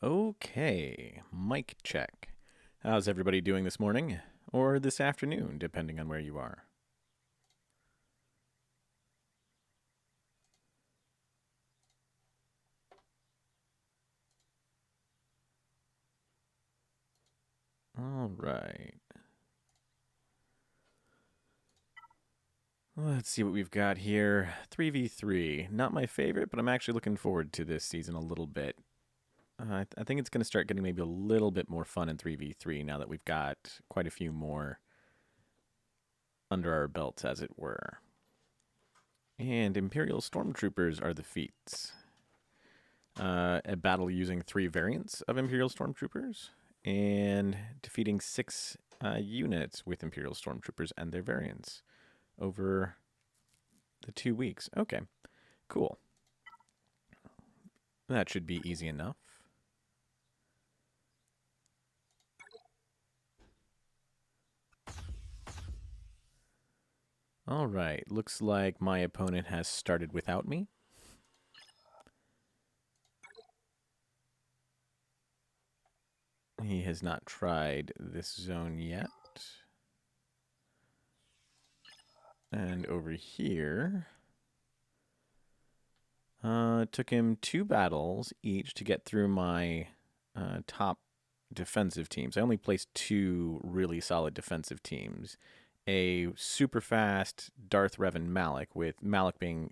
Okay, mic check. How's everybody doing this morning? Or this afternoon, depending on where you are. All right. Let's see what we've got here. 3v3. Not my favorite, but I'm actually looking forward to this season a little bit. I think it's going to start getting maybe a little bit more fun in 3v3 now that we've got quite a few more under our belts, as it were. And Imperial Stormtroopers are the feats. A battle using 3 variants of Imperial Stormtroopers and defeating 6 units with Imperial Stormtroopers and their variants over the 2 weeks. Okay, cool. That should be easy enough. All right, looks like my opponent has started without me. He has not tried this zone yet. And over here, it took him 2 battles each to get through my top defensive teams. I only placed 2 really solid defensive teams. A super fast Darth Revan Malak, with Malak being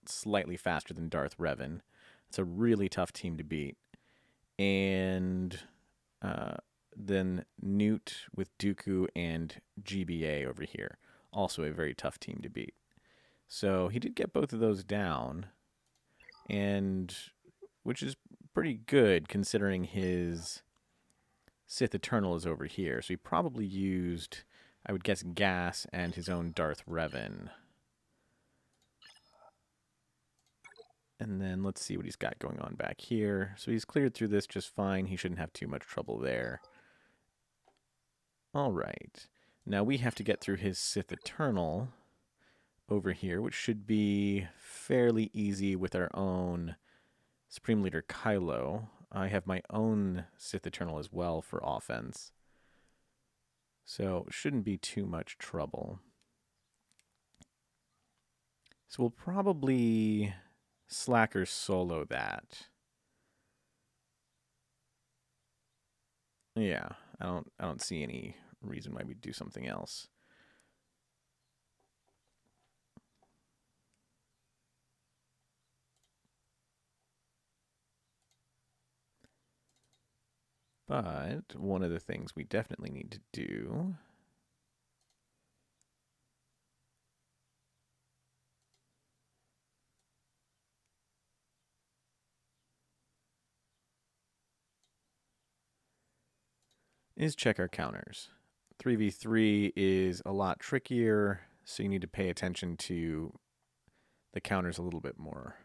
slightly faster than Darth Revan. It's a really tough team to beat. And then Newt with Dooku and GBA over here. Also a very tough team to beat. So he did get both of those down, and which is pretty good considering his Sith Eternal is over here. So he probably used, I would guess, gas and his own Darth Revan. And then let's see what he's got going on back here. So he's cleared through this just fine. He shouldn't have too much trouble there. All right. Now we have to get through his Sith Eternal over here, which should be fairly easy with our own Supreme Leader Kylo. I have my own Sith Eternal as well for offense. So shouldn't be too much trouble. So we'll probably slacker solo that. Yeah, I don't see any reason why we'd do something else. But one of the things we definitely need to do is check our counters. 3v3 is a lot trickier, so you need to pay attention to the counters a little bit more.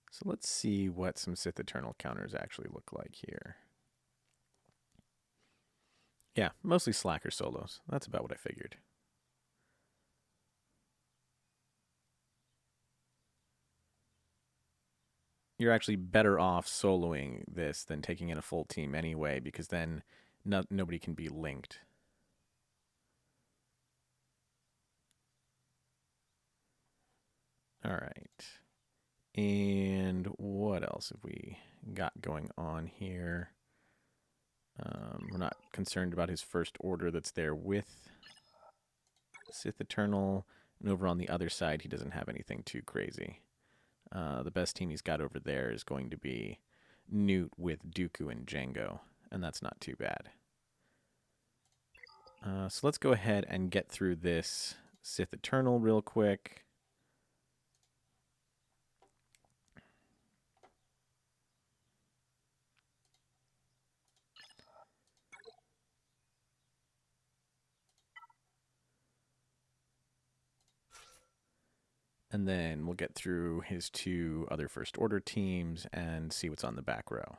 So let's see what some Sith Eternal counters actually look like here. Yeah, mostly slacker solos. That's about what I figured. You're actually better off soloing this than taking in a full team anyway, because then nobody can be linked. All right. And what else have we got going on here? We're not concerned about his first order that's there with Sith Eternal. And over on the other side, he doesn't have anything too crazy. The best team he's got over there is going to be Newt with Dooku and Jango, and that's not too bad. So let's go ahead and get through this Sith Eternal real quick. And then we'll get through his 2 other First Order teams and see what's on the back row.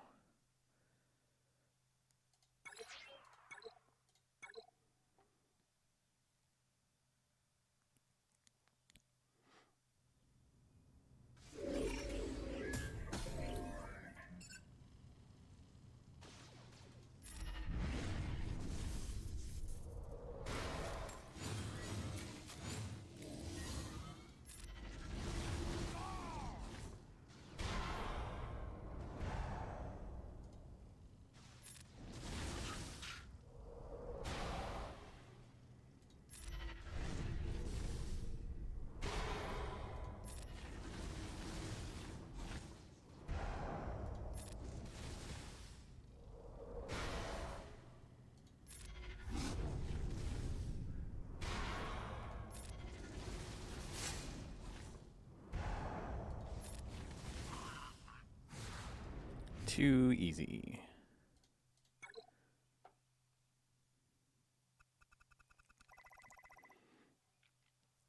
Too easy.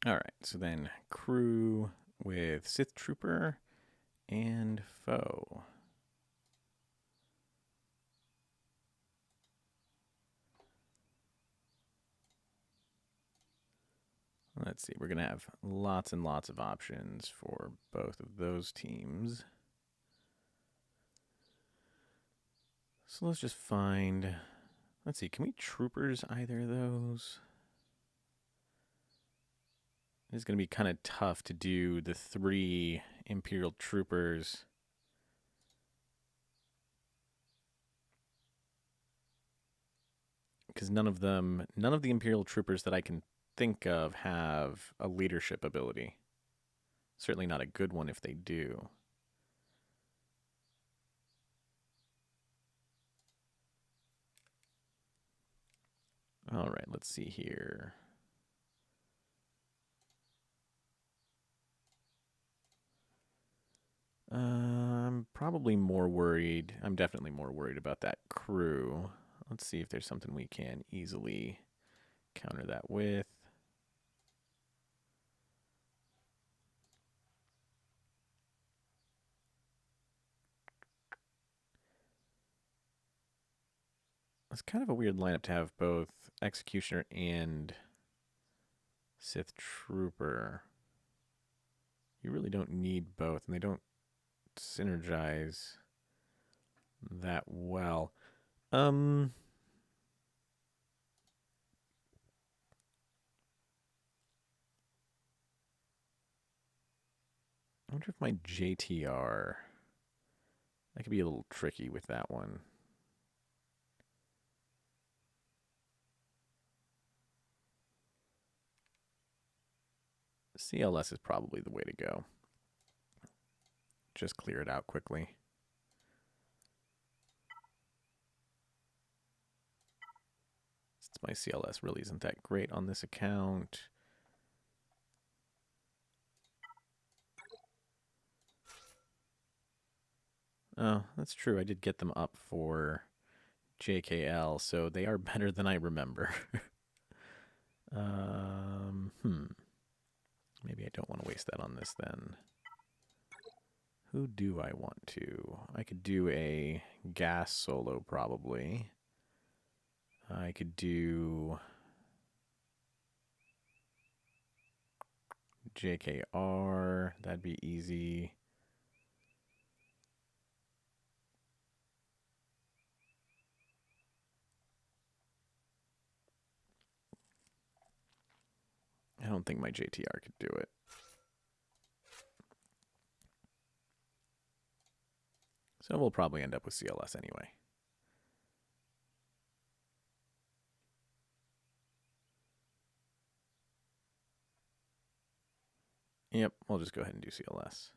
All right, so then crew with Sith Trooper and foe. Let's see, we're going to have lots and lots of options for both of those teams. So let's just find, let's see, can we troopers either of those? It's going to be kind of tough to do the 3 Imperial Troopers. Because none of the Imperial Troopers that I can think of have a leadership ability. Certainly not a good one if they do. All right, let's see here. I'm probably more worried. I'm definitely more worried about that crew. Let's see if there's something we can easily counter that with. It's kind of a weird lineup to have both Executioner and Sith Trooper. You really don't need both, and they don't synergize that well. I wonder if my JTR, that could be a little tricky with that one. CLS is probably the way to go. Just clear it out quickly. Since my CLS really isn't that great on this account. Oh, that's true. I did get them up for JKL, so they are better than I remember. Maybe I don't want to waste that on this then. Who do I want to? I could do a gas solo probably. I could do JKR. That'd be easy. I don't think my JTR could do it. So we'll probably end up with CLS anyway. Yep, we'll just go ahead and do CLS.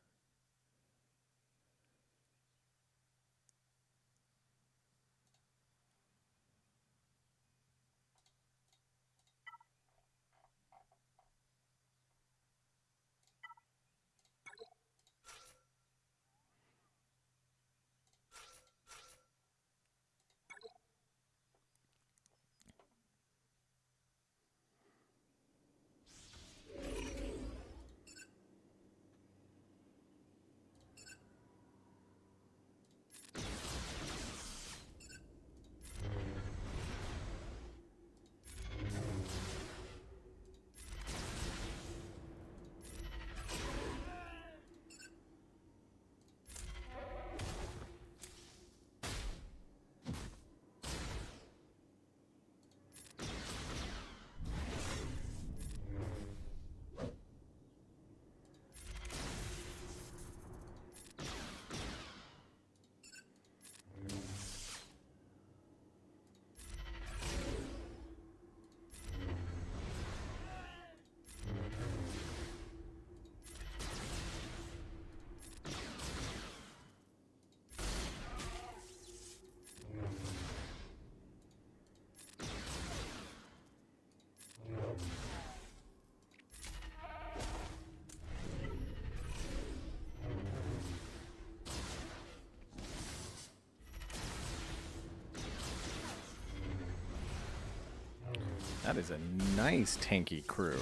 That is a nice tanky crew.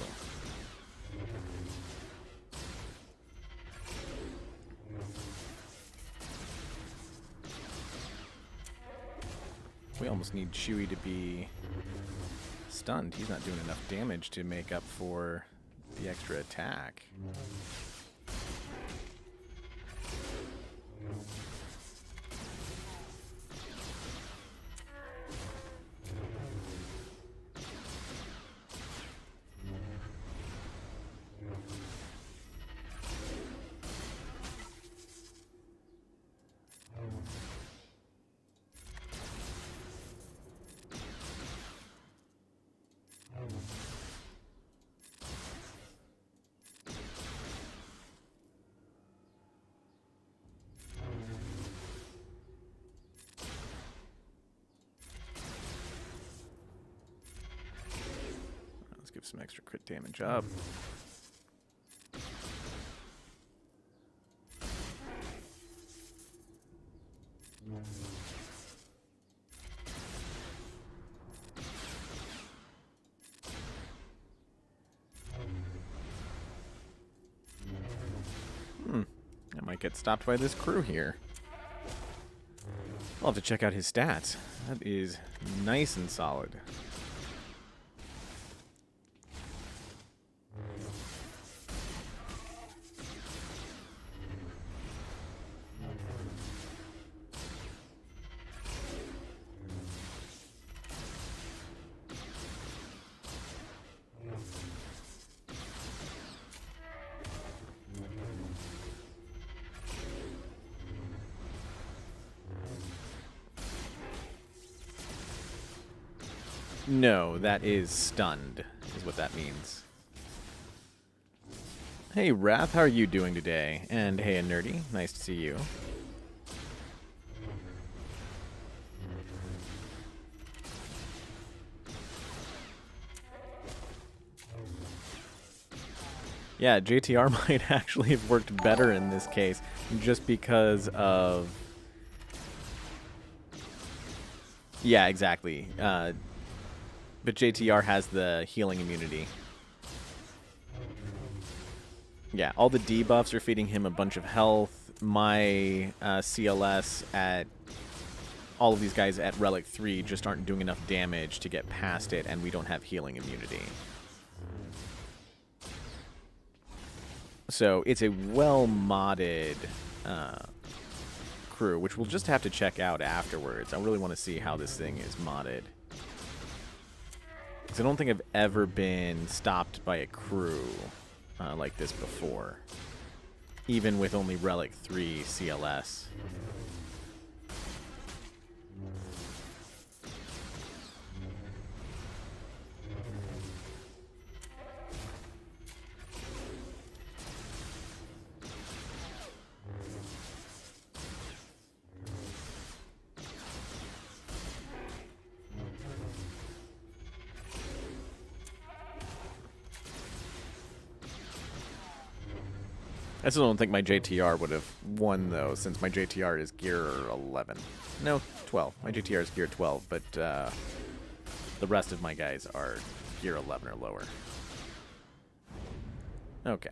We almost need Chewie to be stunned. He's not doing enough damage to make up for the extra attack. Give some extra crit damage up. I might get stopped by this crew here. I'll have to check out his stats. That is nice and solid. No, that is stunned, is what that means. Hey, Wrath, how are you doing today? And hey, a Nerdy, nice to see you. Yeah, JTR might actually have worked better in this case, just because of... Yeah, exactly. But JTR has the healing immunity. Yeah, all the debuffs are feeding him a bunch of health. My CLS at... All of these guys at Relic 3 just aren't doing enough damage to get past it, and we don't have healing immunity. So it's a well-modded crew, which we'll just have to check out afterwards. I really want to see how this thing is modded. Because I don't think I've ever been stopped by a crew like this before. Even with only Relic 3 CLS. I still don't think my JTR would have won, though, since my JTR is gear 11. No, 12. My JTR is gear 12, but the rest of my guys are gear 11 or lower. Okay.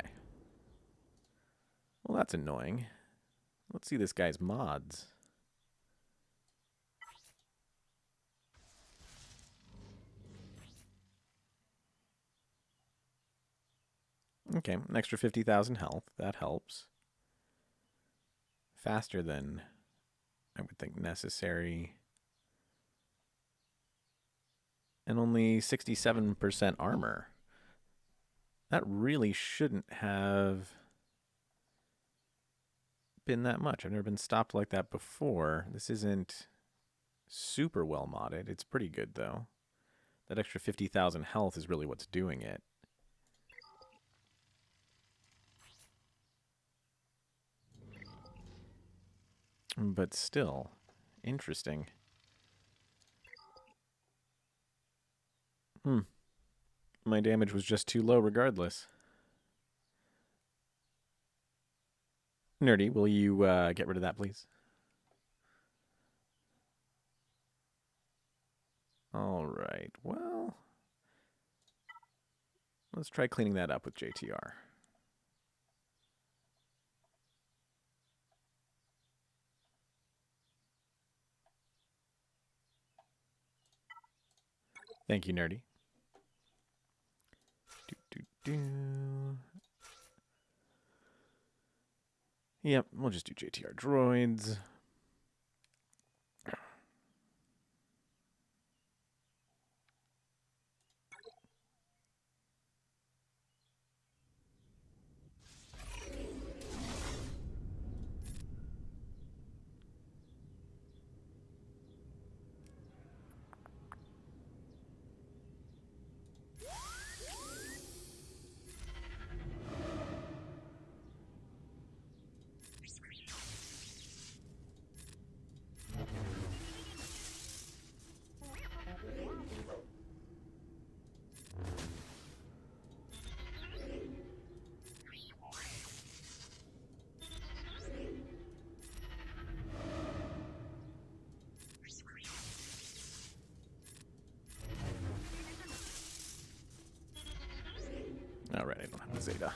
Well, that's annoying. Let's see this guy's mods. Okay, an extra 50,000 health. That helps. Faster than I would think necessary. And only 67% armor. That really shouldn't have been that much. I've never been stopped like that before. This isn't super well modded. It's pretty good, though. That extra 50,000 health is really what's doing it. But still, interesting. My damage was just too low regardless. Nerdy, will you get rid of that, please? All right, well, Let's try cleaning that up with JTR. Thank you, Nerdy. Yep, we'll just do JTR droids. All right, I don't have the Zeta.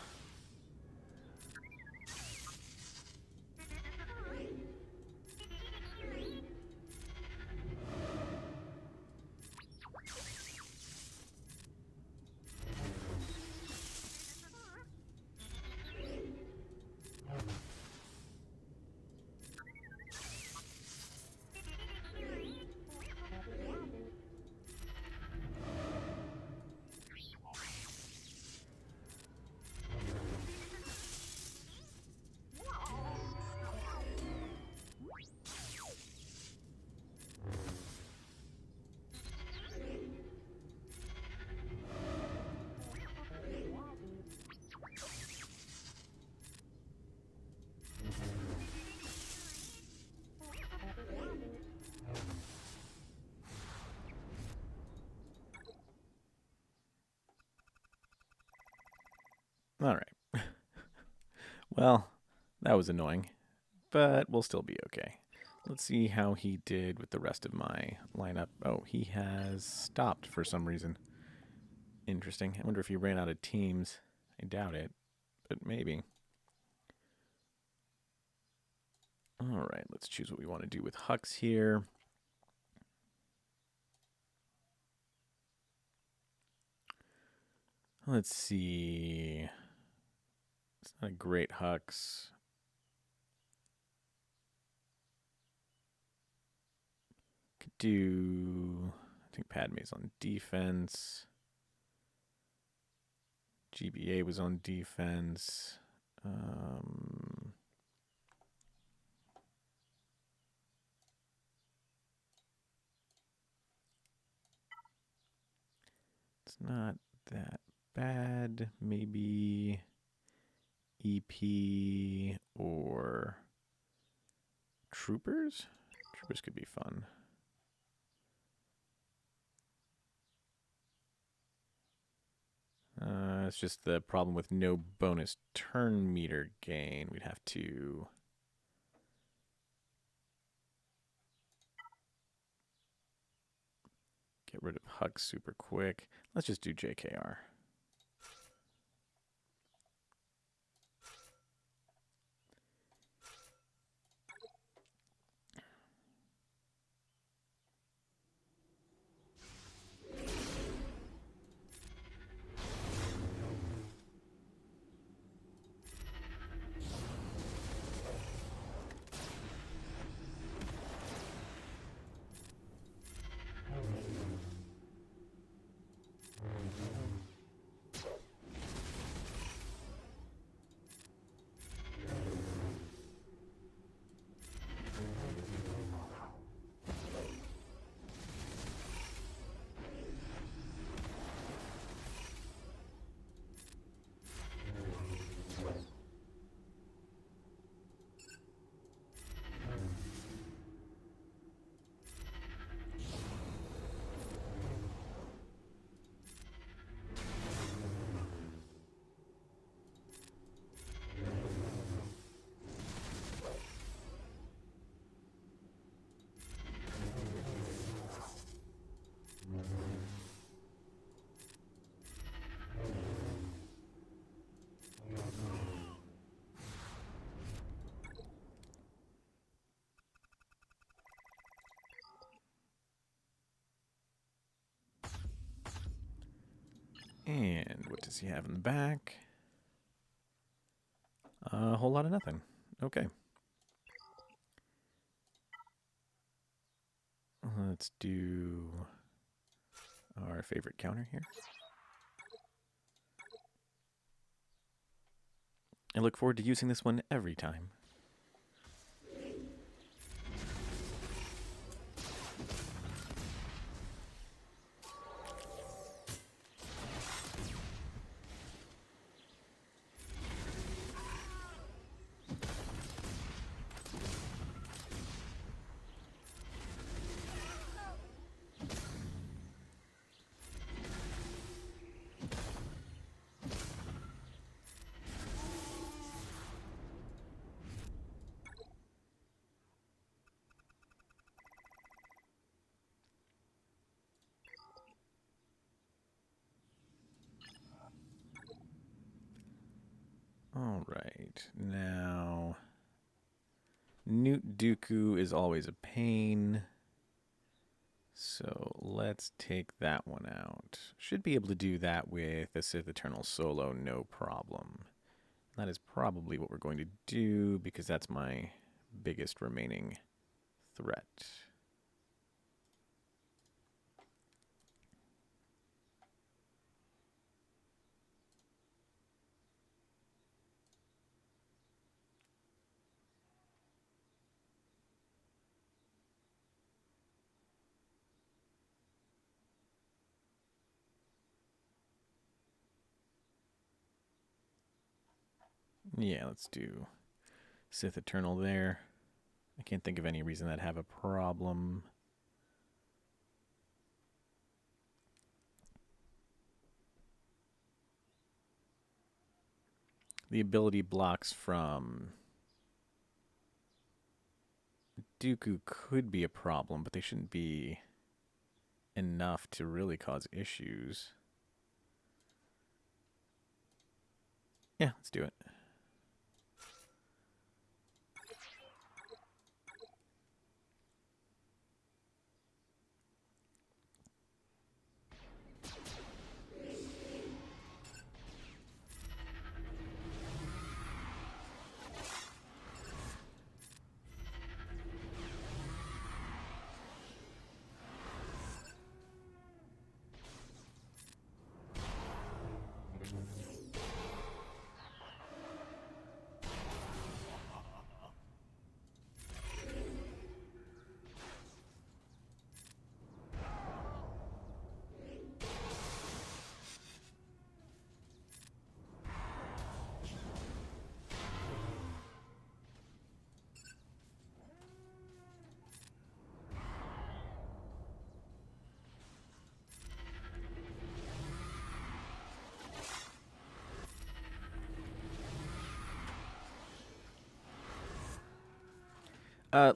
All right. Well, that was annoying, but we'll still be okay. Let's see how he did with the rest of my lineup. Oh, he has stopped for some reason. Interesting. I wonder if he ran out of teams. I doubt it, but maybe. All right, let's choose what we want to do with Hux here. Let's see. It's not a great Hux. Could do... I think Padme's on defense. GBA was on defense. It's not that bad. Maybe EP or Troopers? Troopers could be fun. It's just the problem with no bonus turn meter gain. We'd have to... get rid of Hux super quick. Let's just do JKR. And what does he have in the back? A whole lot of nothing. Okay. Let's do our favorite counter here. I look forward to using this one every time. All right, now Newt Dooku is always a pain, so let's take that one out. Should be able to do that with a Sith Eternal Solo, no problem. That is probably what we're going to do because that's my biggest remaining threat. Yeah, let's do Sith Eternal there. I can't think of any reason that'd have a problem. The ability blocks from Dooku could be a problem, but they shouldn't be enough to really cause issues. Yeah, let's do it.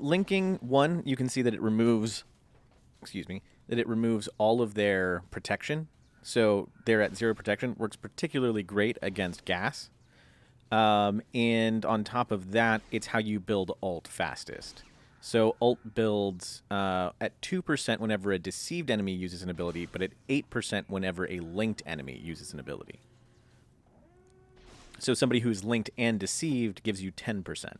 Linking one, you can see that it removes, that it removes all of their protection. So they're at 0 protection. Works particularly great against gas. And on top of that, it's how you build ult fastest. So ult builds at 2% whenever a deceived enemy uses an ability, but at 8% whenever a linked enemy uses an ability. So somebody who's linked and deceived gives you 10%.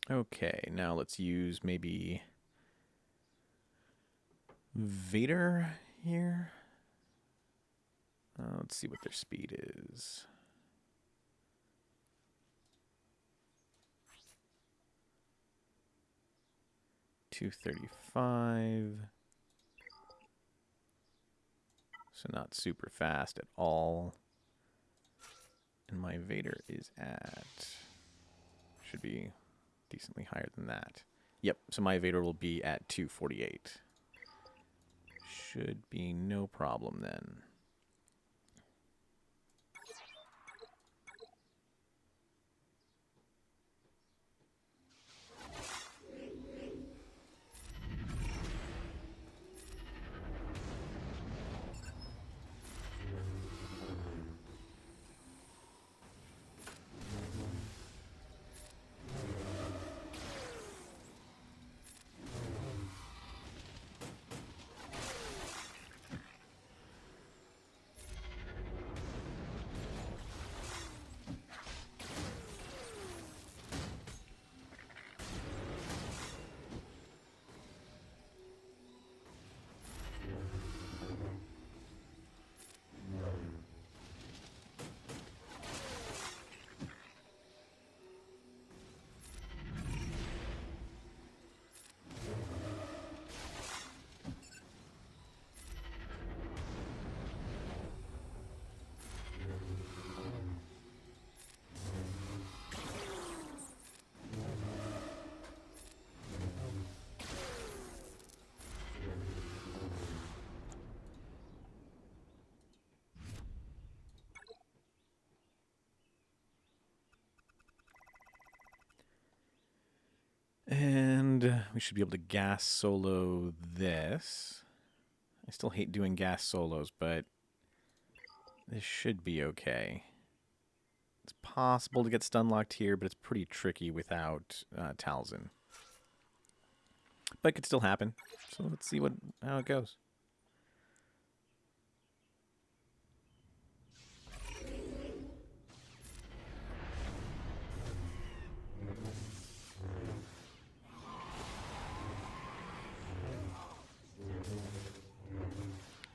Okay, now let's use maybe Vader here. Let's see what their speed is. .235. So not super fast at all. And my Vader is at... should be decently higher than that. Yep, so my Vader will be at 248. Should be no problem then. we should be able to gas solo this. I still hate doing gas solos, but this should be okay. It's possible to get stun locked here, but it's pretty tricky without Talzin. But it could still happen. So let's see how it goes.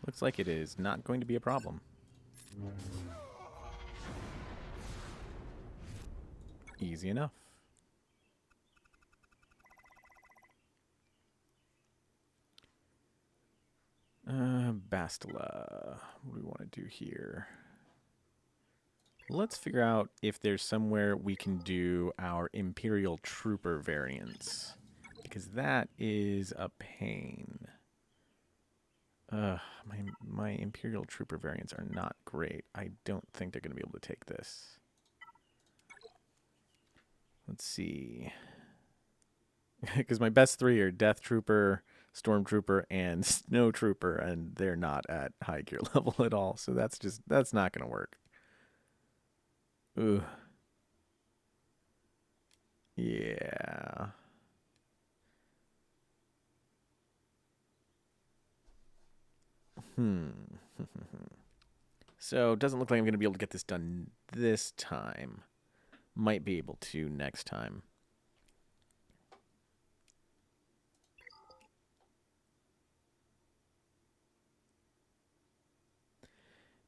Looks like it is not going to be a problem. Easy enough. Bastila. What do we want to do here? Let's figure out if there's somewhere we can do our Imperial Trooper variants. Because that is a pain. My Imperial Trooper variants are not great. I don't think they're going to be able to take this. Let's see. Because my best three are Death Trooper, Stormtrooper, and Snow Trooper, and they're not at high gear level at all. So that's not going to work. Ugh. Yeah. So it doesn't look like I'm going to be able to get this done this time. Might be able to next time.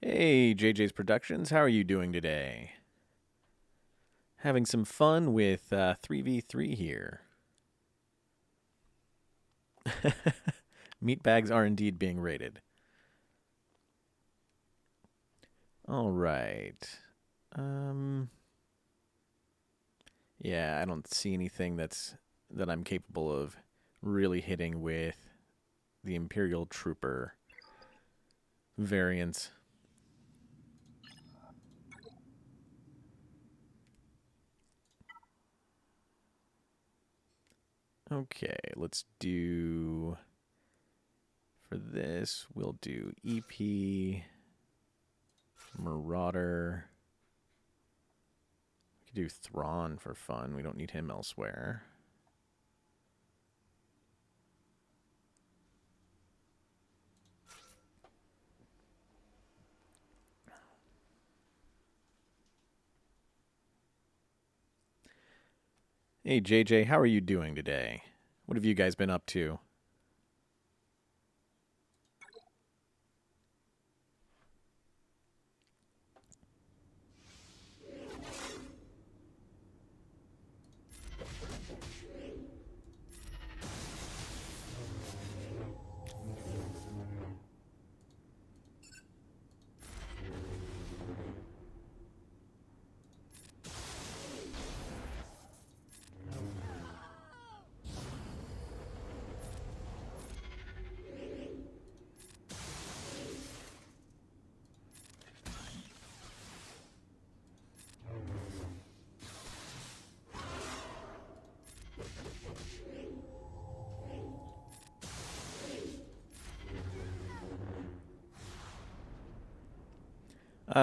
Hey, JJ's Productions, how are you doing today? Having some fun with 3v3 here. Meat bags are indeed being raided. All right. Yeah, I don't see anything that I'm capable of really hitting with the Imperial Trooper variants. Okay, let's do... For this, we'll do EP, Marauder. We could do Thrawn for fun. We don't need him elsewhere. Hey, JJ, how are you doing today? What have you guys been up to?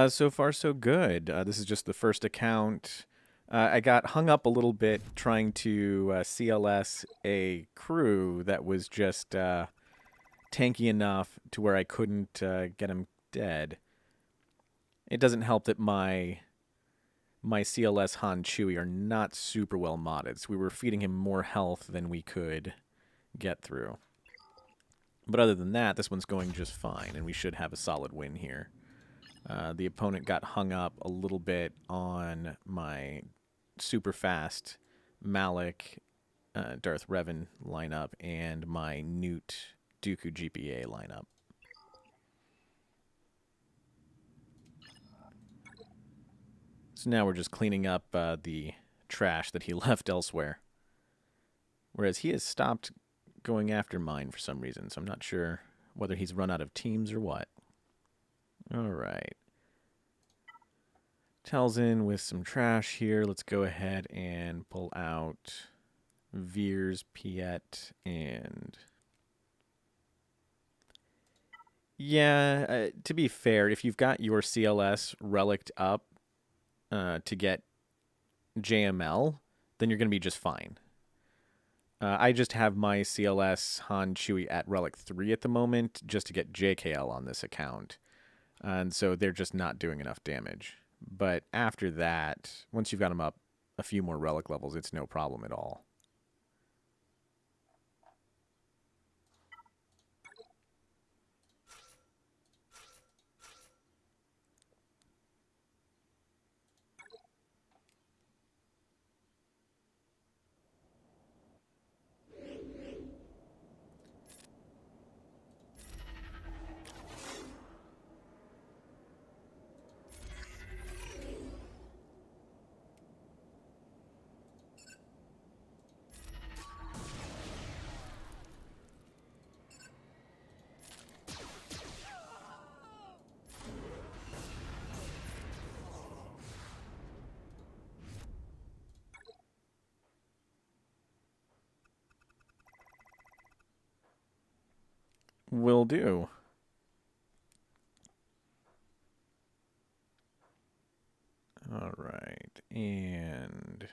So far, so good. This is just the first account. I got hung up a little bit trying to CLS a crew that was just tanky enough to where I couldn't get him dead. It doesn't help that my CLS Han Chewie are not super well modded, so we were feeding him more health than we could get through. But other than that, this one's going just fine, and we should have a solid win here. The opponent got hung up a little bit on my super fast Malik Darth Revan lineup and my Newt Dooku GPA lineup. So now we're just cleaning up the trash that he left elsewhere. Whereas he has stopped going after mine for some reason, so I'm not sure whether he's run out of teams or what. All right. Talzin with some trash here. Let's go ahead and pull out Veers, Piet, and... Yeah, to be fair, if you've got your CLS relicked up to get JML, then you're going to be just fine. I just have my CLS Han Chewie at Relic 3 at the moment just to get JKL on this account. And so they're just not doing enough damage. But after that, once you've got them up a few more Relic levels, it's no problem at all. Will do. All right, and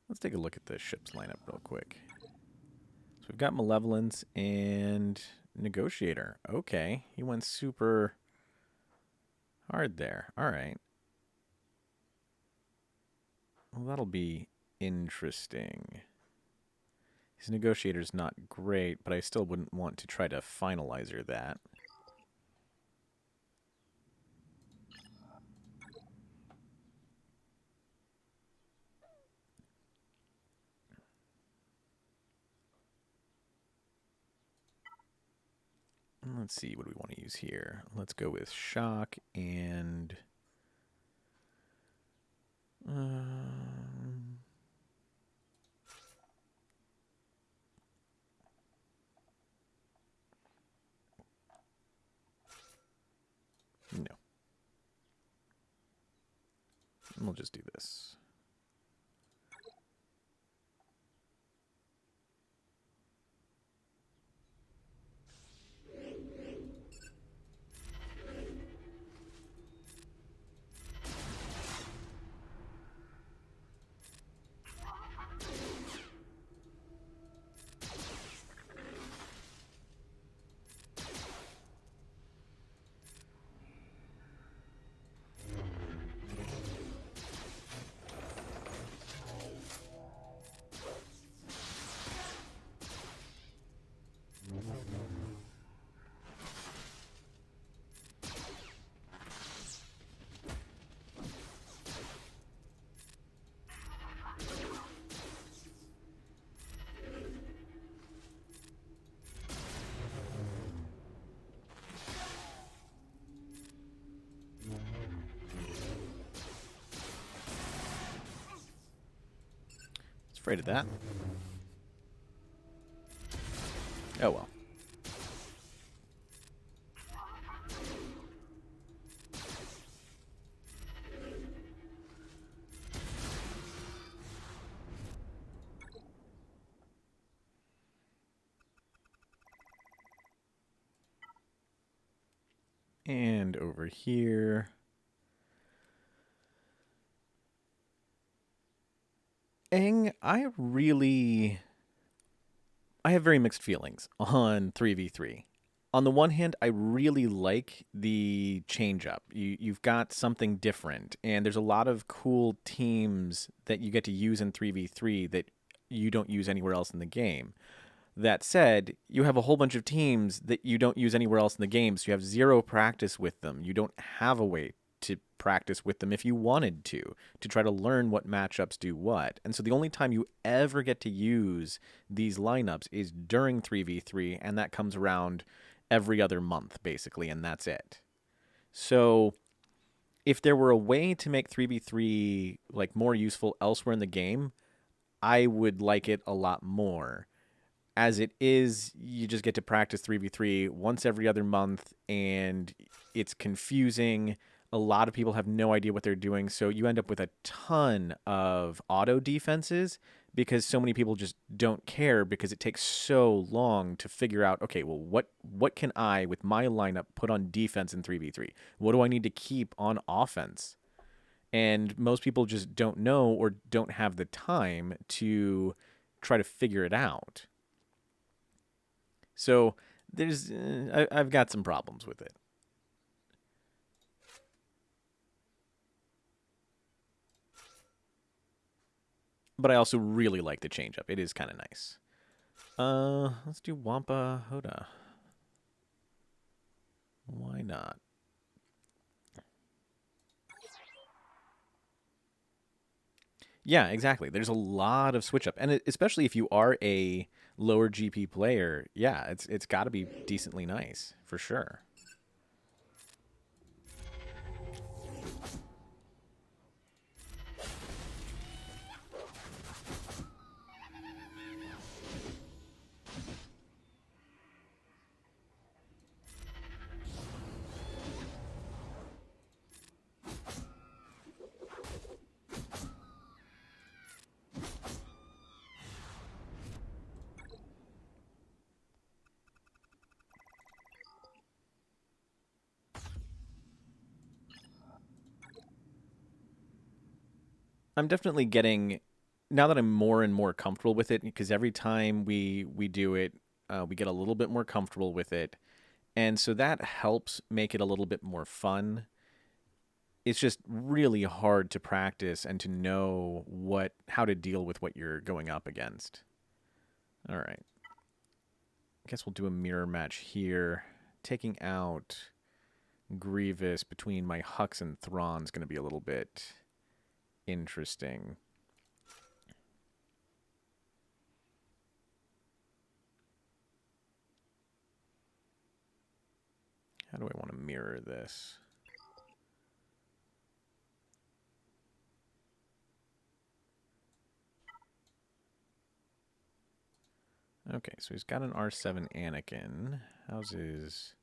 let's take a look at the ship's lineup real quick. So we've got Malevolence and Negotiator. Okay, he went super hard there. All right. Well, that'll be interesting. His Negotiator's not great, but I still wouldn't want to try to finalizer that. Let's see, what do we want to use here? Let's go with Shock and... no. We'll just do this. Afraid of that. Oh well. And over here. Aang, I have very mixed feelings on 3v3. On the one hand, I really like the change up. You've got something different, and there's a lot of cool teams that you get to use in 3v3 that you don't use anywhere else in the game. That said, you have a whole bunch of teams that you don't use anywhere else in the game, so you have zero practice with them. You don't have a way to practice with them if you wanted to try to learn what matchups do what. And so the only time you ever get to use these lineups is during 3v3, and that comes around every other month, basically, and that's it. So if there were a way to make 3v3 like more useful elsewhere in the game, I would like it a lot more. As it is, you just get to practice 3v3 once every other month, and it's confusing. A lot of people have no idea what they're doing, so you end up with a ton of auto defenses because so many people just don't care because it takes so long to figure out, okay, well, what can I, with my lineup, put on defense in 3v3? What do I need to keep on offense? And most people just don't know or don't have the time to try to figure it out. So I've got some problems with it. But I also really like the change up. It is kind of nice. Let's do Wampa Hoda. Why not? Yeah, exactly. There's a lot of switch up, and especially if you are a lower GP player, yeah, it's got to be decently nice for sure. I'm definitely getting, now that I'm more and more comfortable with it, because every time we do it, we get a little bit more comfortable with it, and so that helps make it a little bit more fun. It's just really hard to practice and to know how to deal with what you're going up against. All right. I guess we'll do a mirror match here. Taking out Grievous between my Hux and Thrawn's going to be a little bit interesting. How do I want to mirror this? Okay, so he's got an R7 Anakin. How's his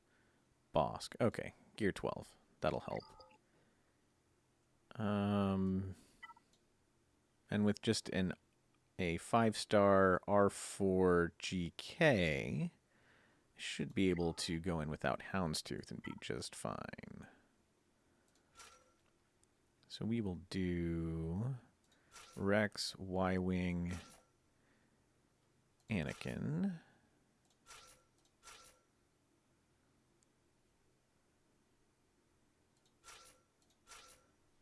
Bosk? Okay, Gear 12. That'll help. And with just a 5-star R4 GK, should be able to go in without Houndstooth and be just fine. So we will do Rex, Y-Wing, Anakin.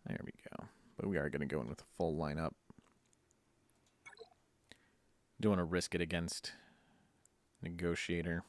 There we go. But we are going to go in with a full lineup. Don't want to risk it against Negotiator.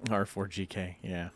R4GK, yeah.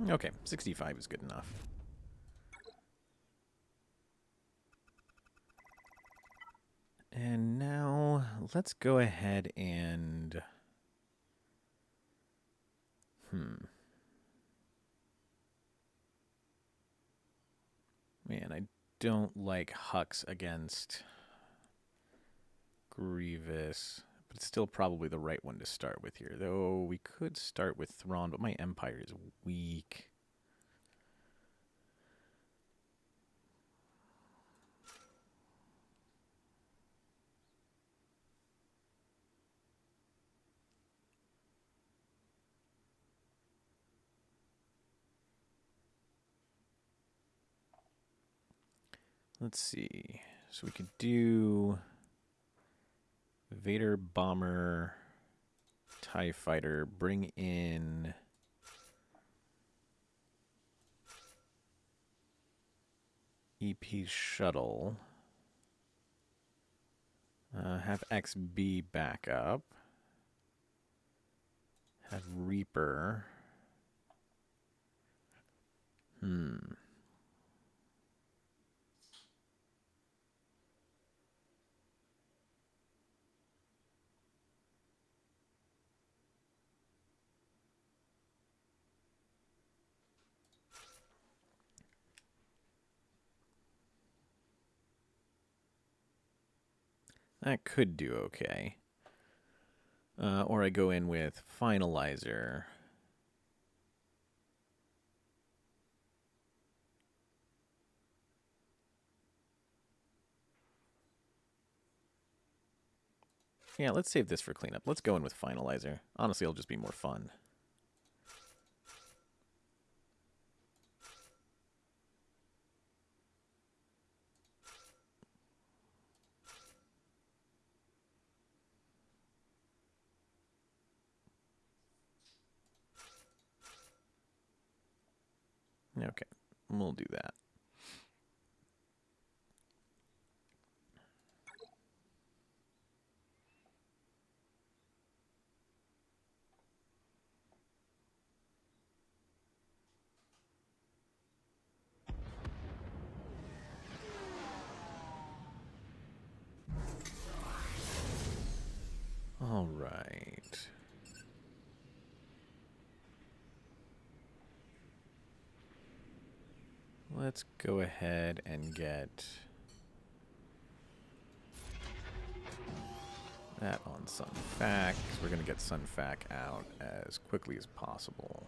Okay, 65 is good enough. And now let's go ahead and... Man, I don't like Hux against Grievous, but it's still probably the right one to start with here. Though we could start with Thrawn, but my Empire is weak. Let's see. So we could do Vader, Bomber, TIE Fighter, bring in EP Shuttle, have XB back up, have Reaper. That could do okay. Or I go in with Finalizer. Yeah, let's save this for cleanup. Let's go in with Finalizer. Honestly, it'll just be more fun. Okay, we'll do that. All right. Let's go ahead and get that on Sunfac. We're going to get Sunfac out as quickly as possible.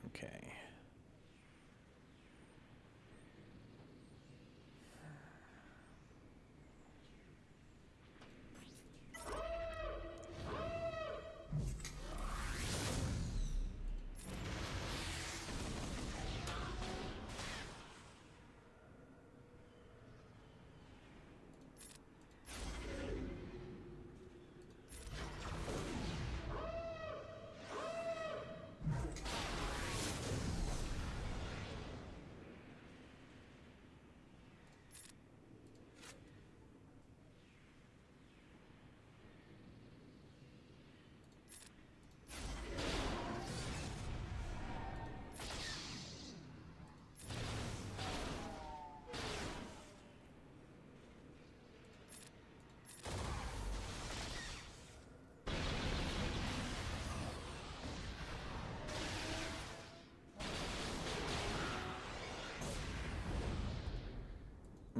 Okay.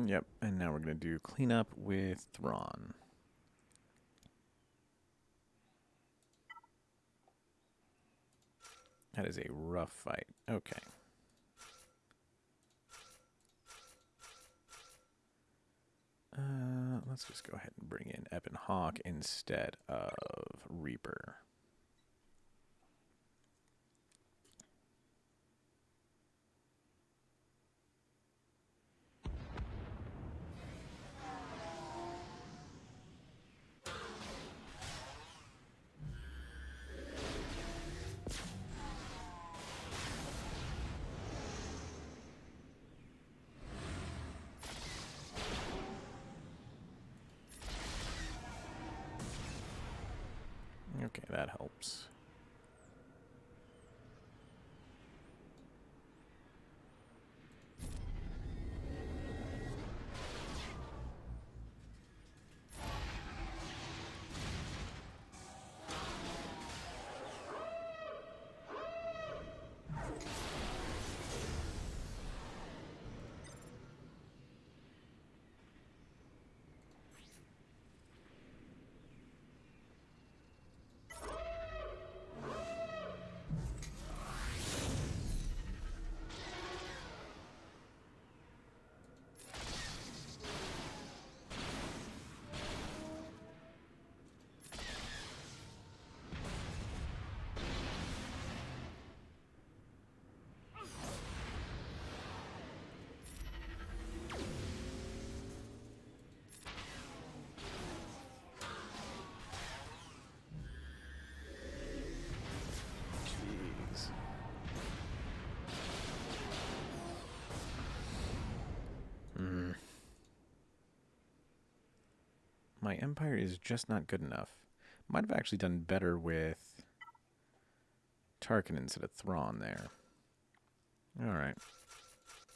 Yep, and now we're going to do cleanup with Thrawn. That is a rough fight. Okay. Let's just go ahead and bring in Ebon Hawk instead of Reaper. Okay, that helps. Jeez. My Empire is just not good enough. Might have actually done better with Tarkin instead of Thrawn there. Alright.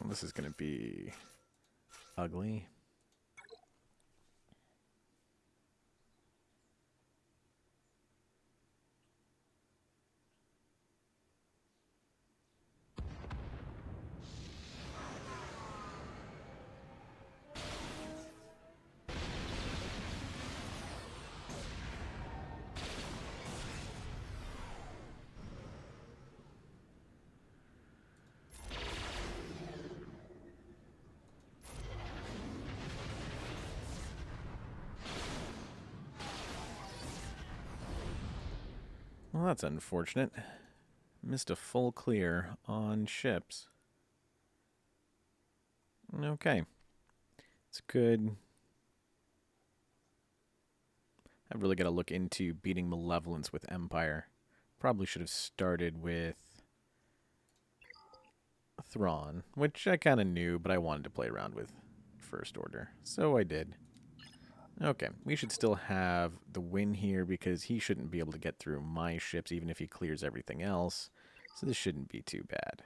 Well, this is going to be ugly. Well, that's unfortunate. Missed a full clear on ships. Okay. It's good. I've really got to look into beating Malevolence with Empire. Probably should have started with Thrawn, which I kind of knew, but I wanted to play around with First Order. So I did. Okay, we should still have the win here because he shouldn't be able to get through my ships even if he clears everything else. So this shouldn't be too bad.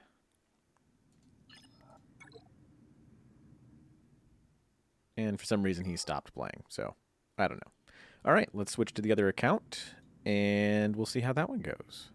And for some reason he stopped playing, so I don't know. All right, let's switch to the other account, and we'll see how that one goes.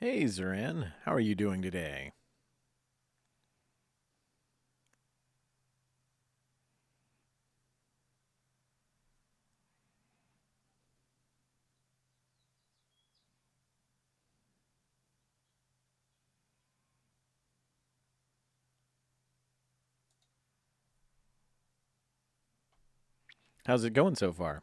Hey, Zoran, how are you doing today? How's it going so far?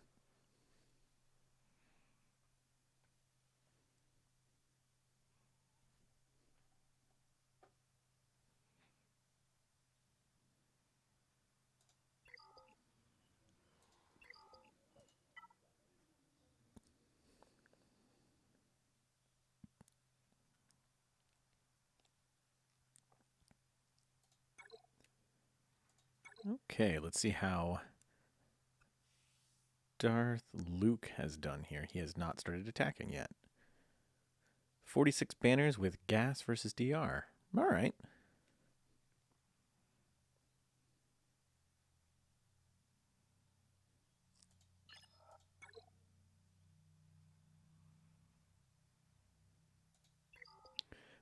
Okay, let's see how Darth Luke has done here. He has not started attacking yet. 46 banners with gas versus DR. All right.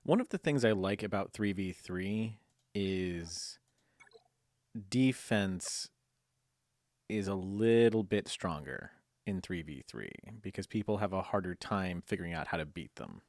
One of the things I like about 3v3 is defense is a little bit stronger in 3v3 because people have a harder time figuring out how to beat them.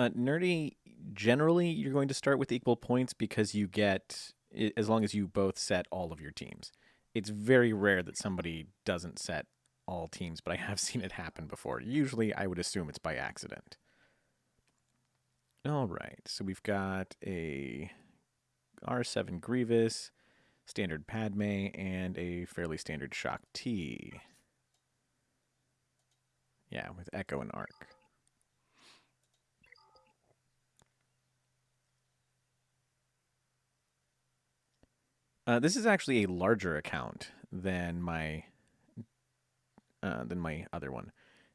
Nerdy, generally, you're going to start with equal points because you get, as long as you both set all of your teams. It's very rare that somebody doesn't set all teams, but I have seen it happen before. Usually, I would assume it's by accident. All right, so we've got a R7 Grievous, standard Padme, and a fairly standard Shock T. Yeah, with Echo and Arc. This is actually a larger account than my other one.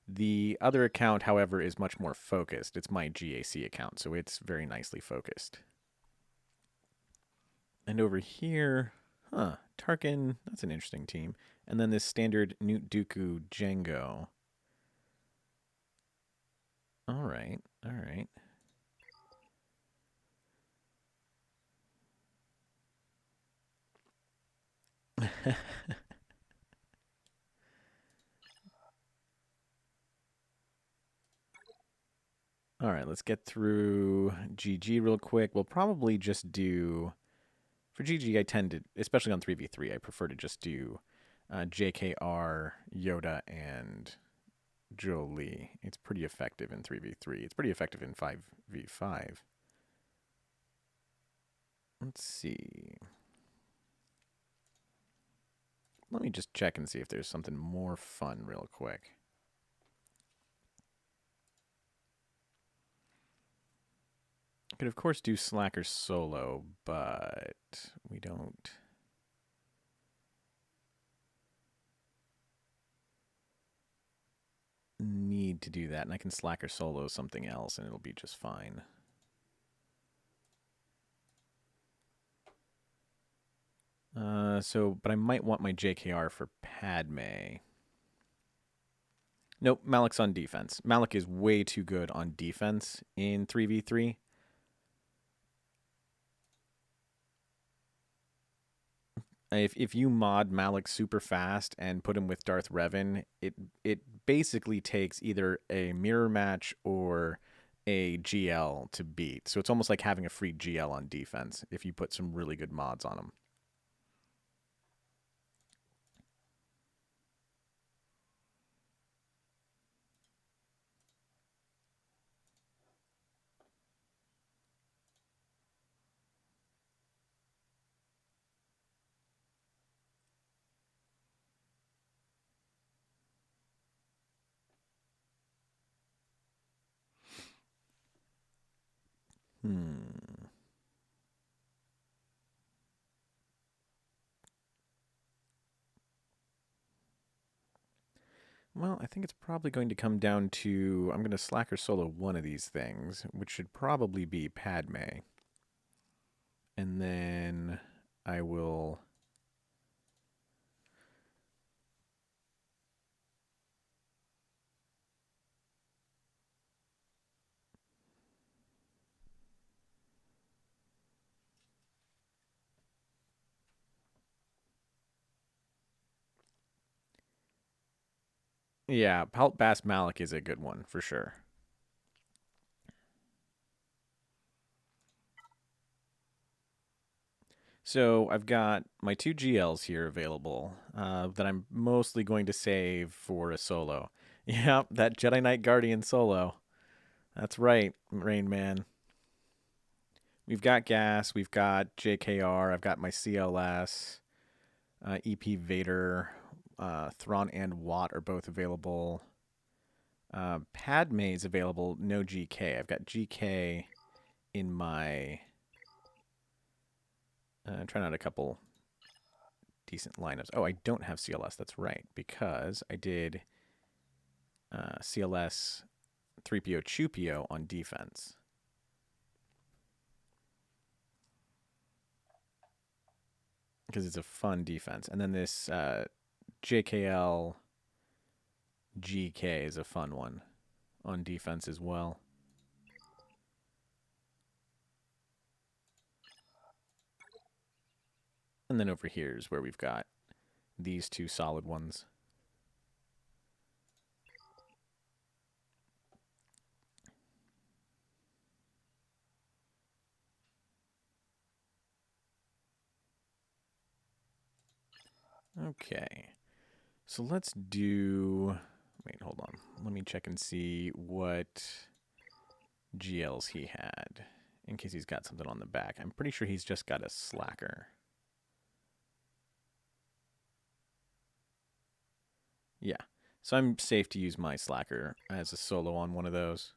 The other account, however, is much more focused. It's my GAC account, so it's very nicely focused. And over here, Tarkin, that's an interesting team. And then this standard Newt Dooku Django. All right, all right. All right, let's get through GG real quick. We'll probably just do, for GG, I tend to, especially on 3v3, I prefer to just do JKR, Yoda, and Jolie. It's pretty effective in 3v3. It's pretty effective in 5v5. Let's see. Let me just check and see if there's something more fun real quick. Could, of course, do Slacker solo, but we don't need to do that. And I can Slacker solo something else, and it'll be just fine. But I might want my JKR for Padme. Nope, Malik's on defense. Malik is way too good on defense in 3v3. If you mod Malik super fast and put him with Darth Revan, it basically takes either a mirror match or a GL to beat. So it's almost like having a free GL on defense if you put some really good mods on him. Well, I think it's probably going to come down to, I'm going to Slacker solo one of these things, which should probably be Padme. And then I will... Yeah, Palt Bass Malik is a good one, for sure. So I've got my two GLs here available that I'm mostly going to save for a solo. Yeah, that Jedi Knight Guardian solo. That's right, Rain Man. We've got Gas, we've got JKR, I've got my CLS, EP Vader, Thrawn and Watt are both available. Padme is available, no GK. I've got GK in my... I'm trying out a couple decent lineups. Oh, I don't have CLS, that's right, because I did CLS 3PO Chupio on defense. Because it's a fun defense. And then this JKL GK is a fun one on defense as well. And then over here is where we've got these two solid ones. Okay. So let's do... Wait, hold on. Let me check and see what GLs he had, in case he's got something on the back. I'm pretty sure he's just got a slacker. Yeah. So I'm safe to use my slacker as a solo on one of those.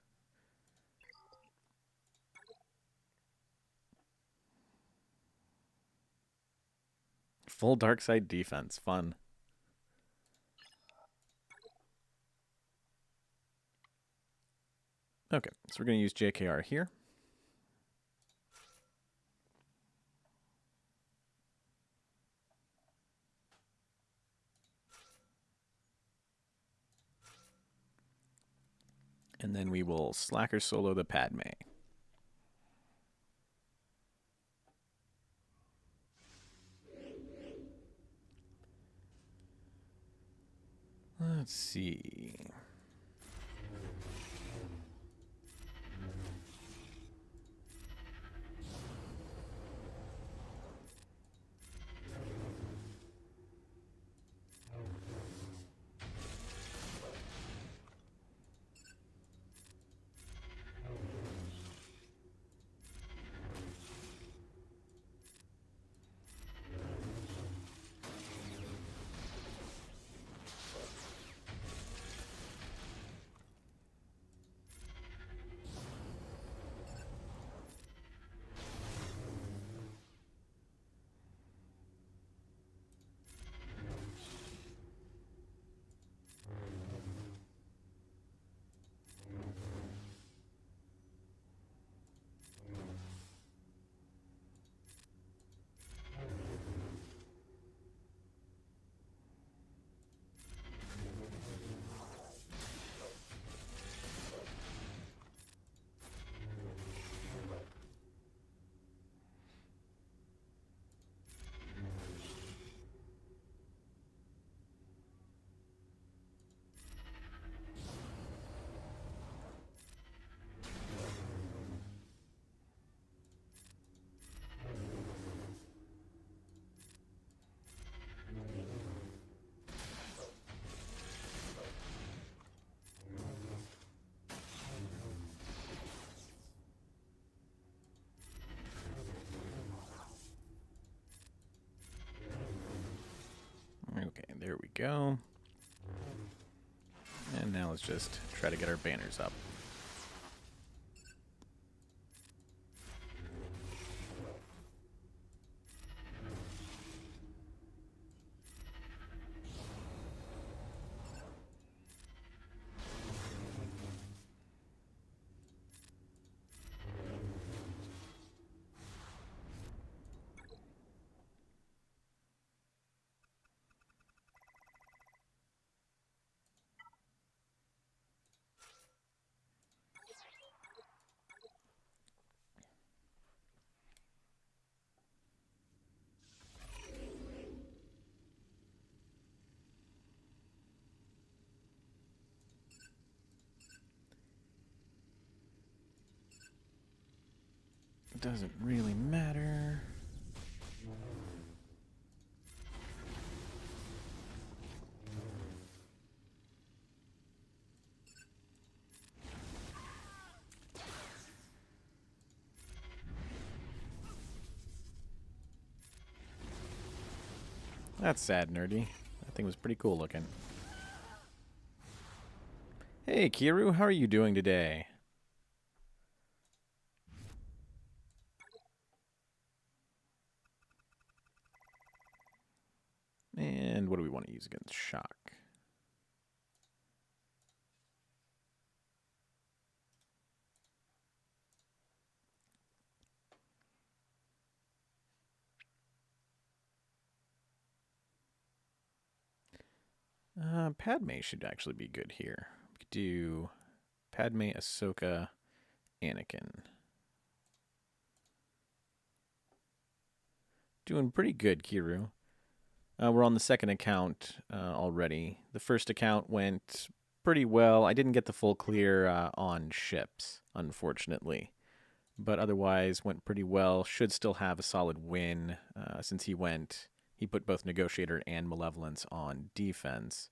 Full dark side defense. Fun. Okay, so we're going to use JKR here. And then we will slacker solo the Padme. Let's see. Okay, there we go. And now let's just try to get our banners up. Doesn't really matter. That's sad, nerdy. That thing was pretty cool looking. Hey, Kiru, how are you doing today? And what do we want to use against shock? Padme should actually be good here. We could do Padme, Ahsoka, Anakin. Doing pretty good, Kiru. We're on the second account already. The first account went pretty well. I didn't get the full clear on ships, unfortunately. But otherwise went pretty well. Should still have a solid win since he put both Negotiator and Malevolence on defense.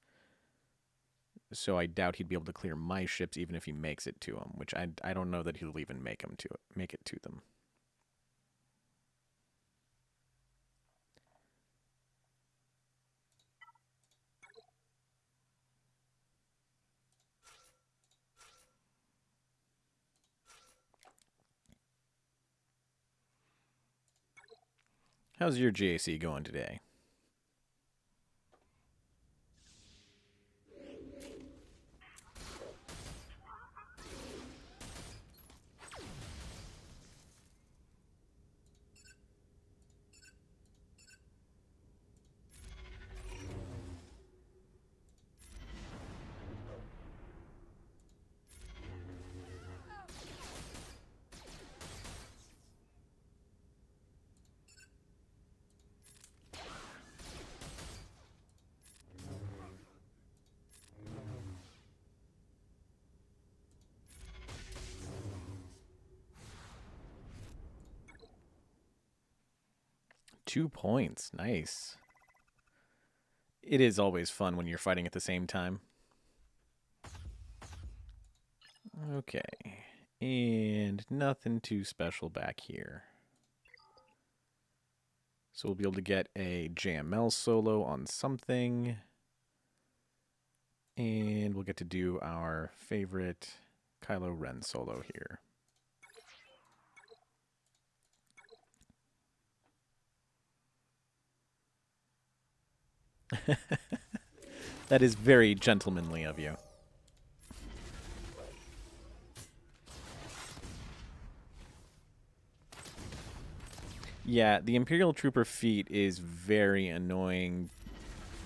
So I doubt he'd be able to clear my ships even if he makes it to them, which I don't know that he'll even make it to them. How's your GAC going today? 2 points. Nice. It is always fun when you're fighting at the same time. Okay. And nothing too special back here. So we'll be able to get a JML solo on something. And we'll get to do our favorite Kylo Ren solo here. That is very gentlemanly of you. Yeah, the Imperial Trooper feat is very annoying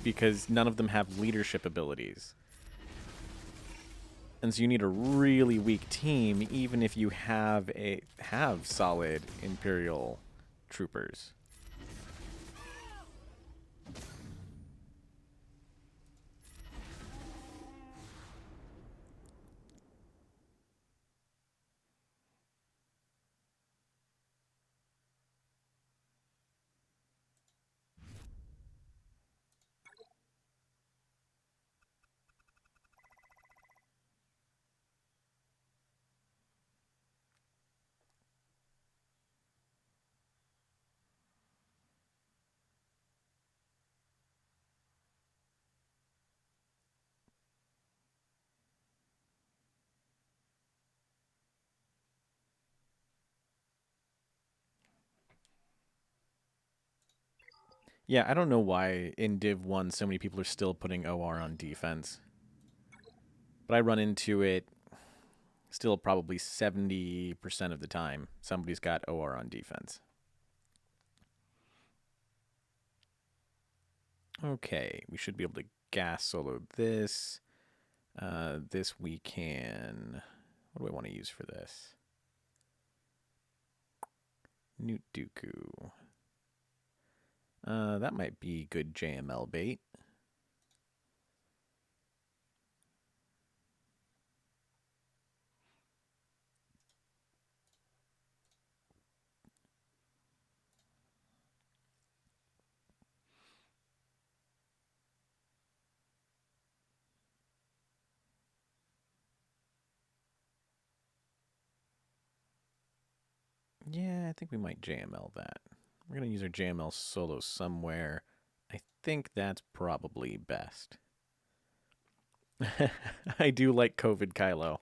because none of them have leadership abilities. And so you need a really weak team even if you have solid Imperial Troopers. Yeah, I don't know why in Div 1 so many people are still putting OR on defense. But I run into it still probably 70% of the time. Somebody's got OR on defense. Okay, we should be able to gas solo this. This we can... What do I want to use for this? Newt Dooku. That might be good JML bait. Yeah, I think we might JML that. We're going to use our JML solo somewhere. I think that's probably best. I do like COVID Kylo.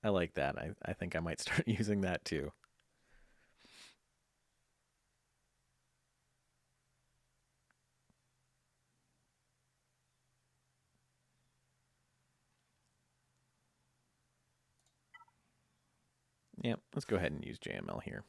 I like that. I think I might start using that too. Yep, let's go ahead and use JML here.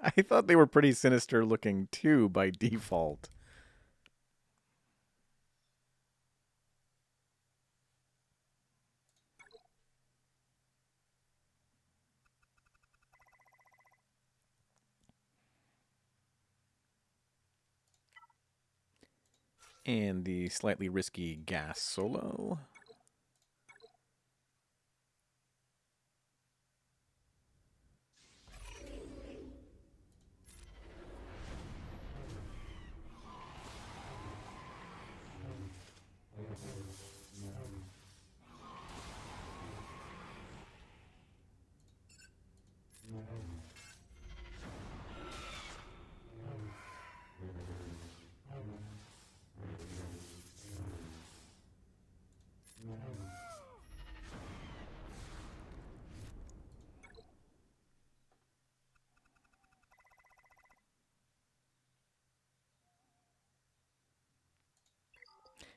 I thought they were pretty sinister looking too by default. And the slightly risky gas solo.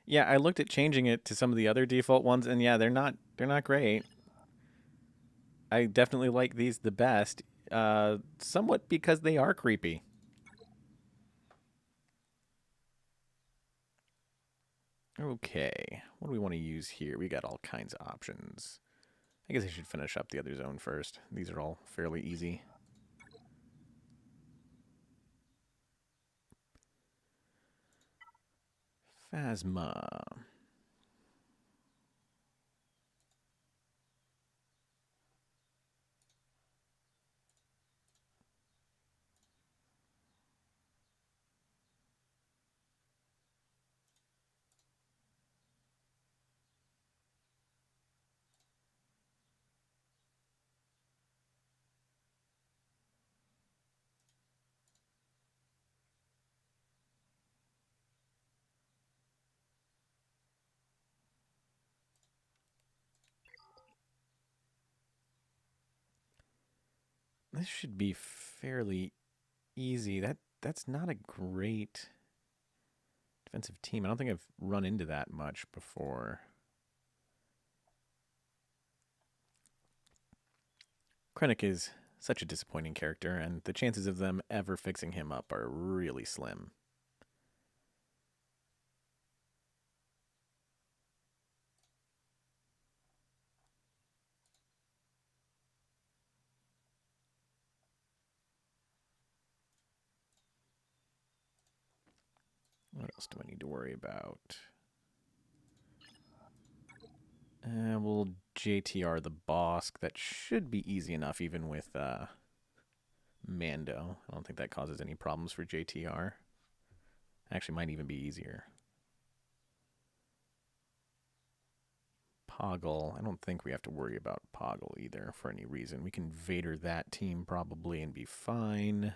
Yeah, I looked at changing it to some of the other default ones, and yeah, they're not great. I definitely like these the best, somewhat because they are creepy. Okay, what do we want to use here? We got all kinds of options. I guess I should finish up the other zone first. These are all fairly easy. Phasma. This should be fairly easy. That's not a great defensive team. I don't think I've run into that much before. Krennic is such a disappointing character, and the chances of them ever fixing him up are really slim. What else do I need to worry about? We'll JTR the Bosk. That should be easy enough, even with Mando. I don't think that causes any problems for JTR. Actually, might even be easier. Poggle. I don't think we have to worry about Poggle either for any reason. We can Vader that team probably and be fine.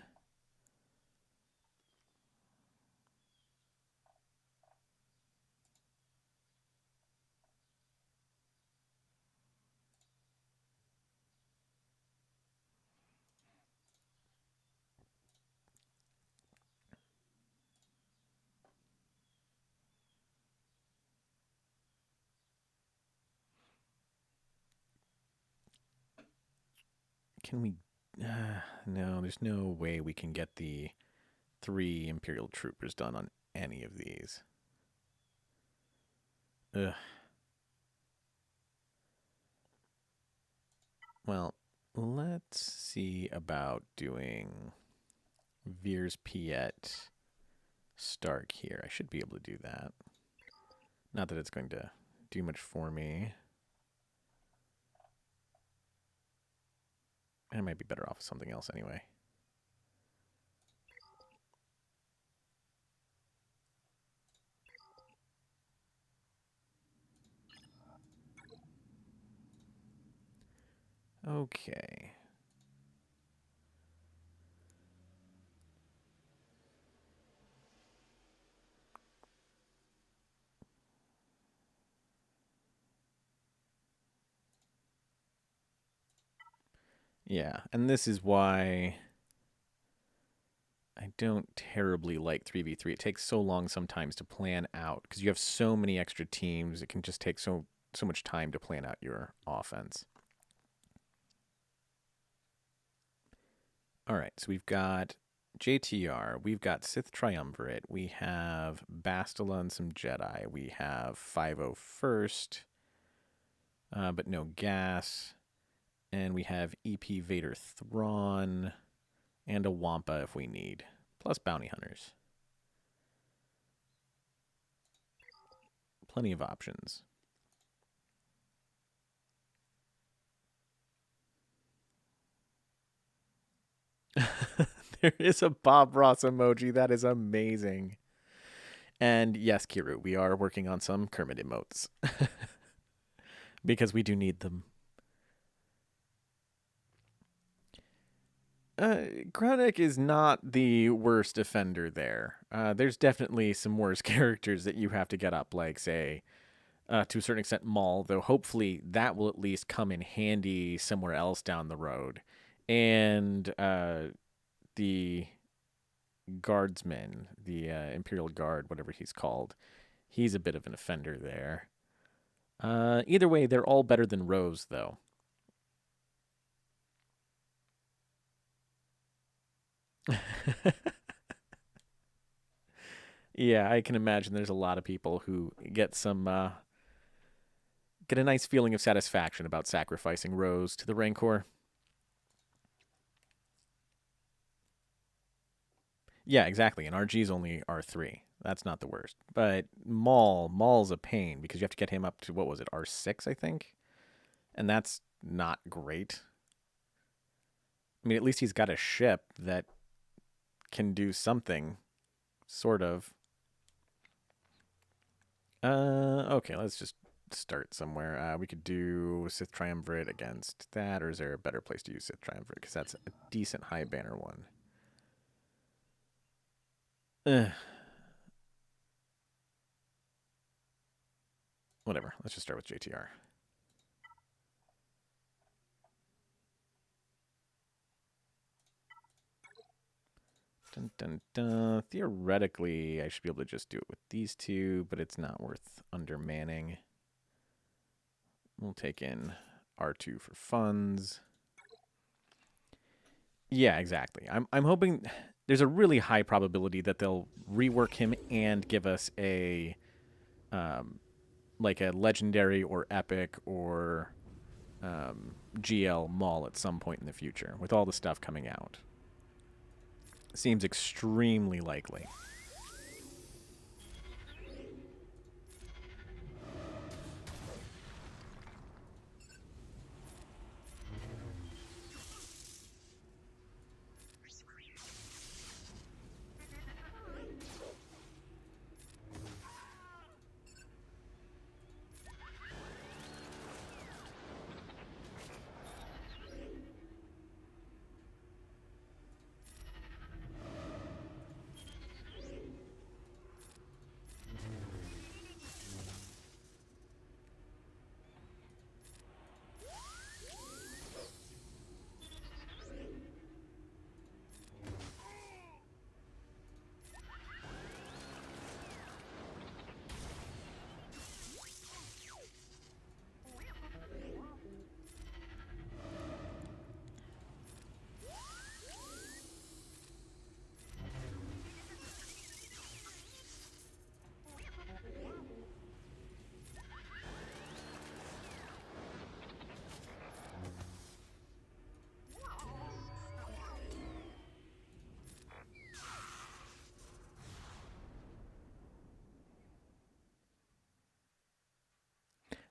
Can we... no, there's no way we can get the 3 Imperial Troopers done on any of these. Ugh. Well, let's see about doing Veers Piet Stark here. I should be able to do that. Not that it's going to do much for me. I might be better off with something else anyway. Okay. Yeah, and this is why I don't terribly like 3v3. It takes so long sometimes to plan out because you have so many extra teams. It can just take so much time to plan out your offense. All right, so we've got JTR, we've got Sith Triumvirate, we have Bastila and some Jedi, we have 501st, but no gas, and we have EP Vader Thrawn, and a Wampa if we need, plus bounty hunters. Plenty of options. There is a Bob Ross emoji. That is amazing. And yes, Kiru, we are working on some Kermit emotes. Because we do need them. Krennic is not the worst offender there. There's definitely some worse characters that you have to get up, like, say, to a certain extent, Maul, though hopefully that will at least come in handy somewhere else down the road. And the guardsman, the Imperial Guard, whatever he's called, he's a bit of an offender there. Either way, they're all better than Rose, though. Yeah, I can imagine there's a lot of people who get a nice feeling of satisfaction about sacrificing Rose to the Rancor. Yeah, exactly. And RG's only R3. That's not the worst. But Maul's a pain because you have to get him up to, what was it, R6, I think? And that's not great. I mean, at least he's got a ship that can do something, sort of. Okay, let's just start somewhere. We could do Sith Triumvirate against that, or is there a better place to use Sith Triumvirate? Because that's a decent high banner one. Whatever, let's just start with JTR. Dun, dun, dun. Theoretically, I should be able to just do it with these two, but it's not worth undermanning. We'll take in R2 for funds. Yeah, exactly. I'm hoping there's a really high probability that they'll rework him and give us a like a legendary or epic or GL Maul at some point in the future with all the stuff coming out. Seems extremely likely.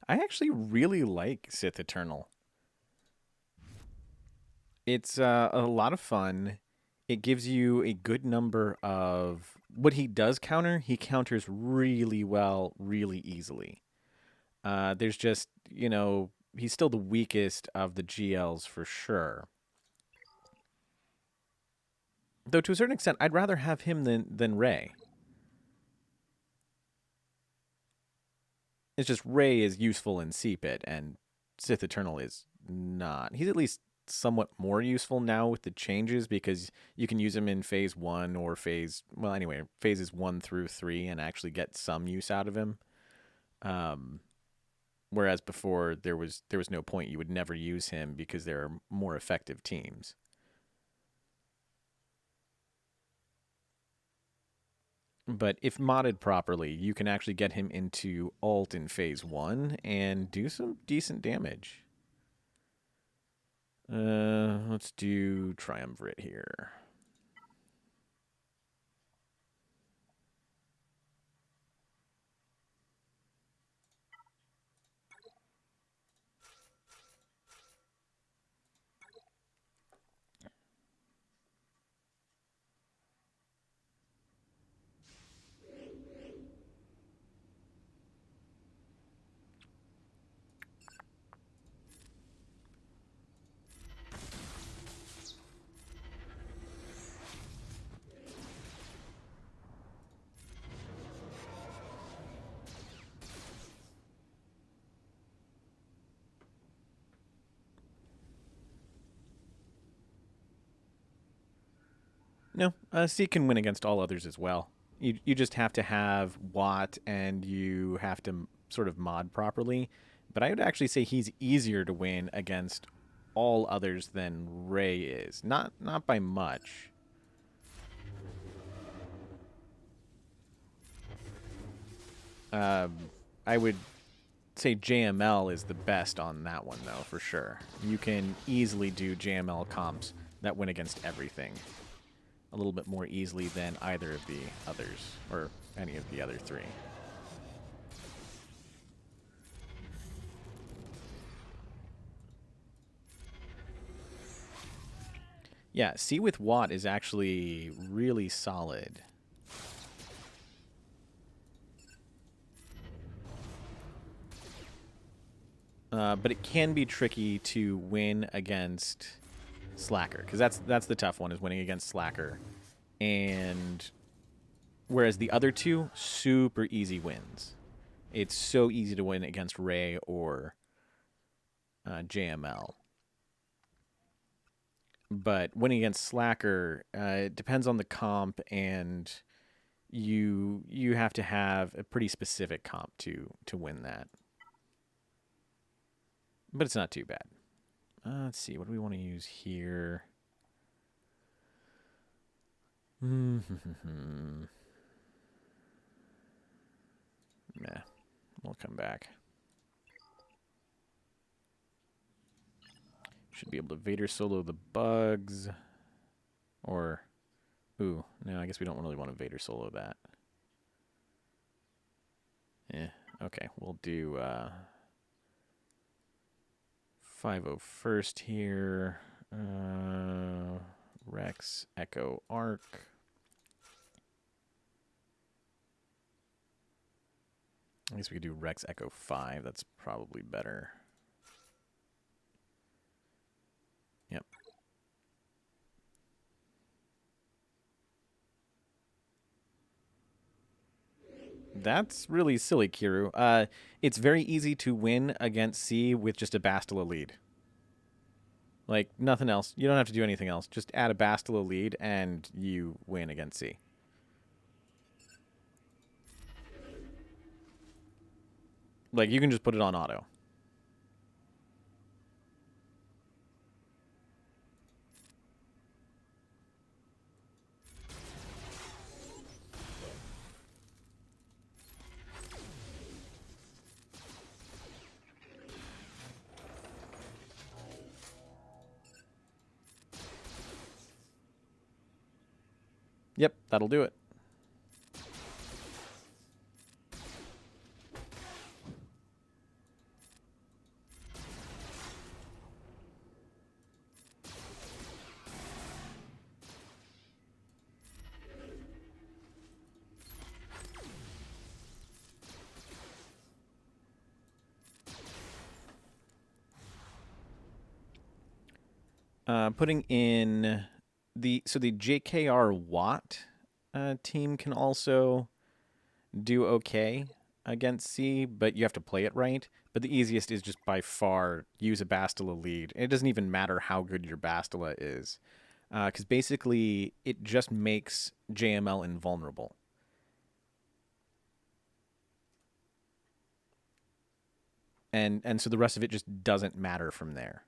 I actually really like Sith Eternal. It's a lot of fun. It gives you a good number of what he does counter. He counters really well, really easily. There's just, he's still the weakest of the GLs for sure. Though to a certain extent, I'd rather have him than Rey. It's just Rey is useful in C-Pit, and Sith Eternal is not. He's at least somewhat more useful now with the changes because you can use him in phase 1 or phases 1 through 3 and actually get some use out of him. Whereas before there was no point. You would never use him because there are more effective teams. But if modded properly, you can actually get him into ult in phase 1 and do some decent damage. Let's do Triumvirate here. No, C can win against all others as well. You just have to have Watt and you have to sort of mod properly. But I would actually say he's easier to win against all others than Rey is. Not by much. I would say JML is the best on that one, though, for sure. You can easily do JML comps that win against everything a little bit more easily than either of the others, or any of the other three. Yeah, C with Watt is actually really solid. But it can be tricky to win against Slacker, because that's the tough one, is winning against Slacker. And whereas the other two, super easy wins. It's so easy to win against Rey or JML. But winning against Slacker, it depends on the comp, and you have to have a pretty specific comp to win that. But it's not too bad. Let's see, what do we want to use here? Meh. We'll come back. Should be able to Vader Solo the bugs. Or, ooh, no, I guess we don't really want to Vader Solo that. Okay, we'll do 501st here. Rex, Echo, Arc. I guess we could do Rex, Echo 5. That's probably better. Yep. That's really silly, Kiru. It's very easy to win against C with just a Bastila lead. Like, nothing else. You don't have to do anything else. Just add a Bastila lead, and you win against C. Like, you can just put it on auto. Yep, that'll do it. Putting in the JKR Watt team can also do okay against C, but you have to play it right. But the easiest is just by far use a Bastila lead. It doesn't even matter how good your Bastila is, because basically it just makes JML invulnerable. And so the rest of it just doesn't matter from there,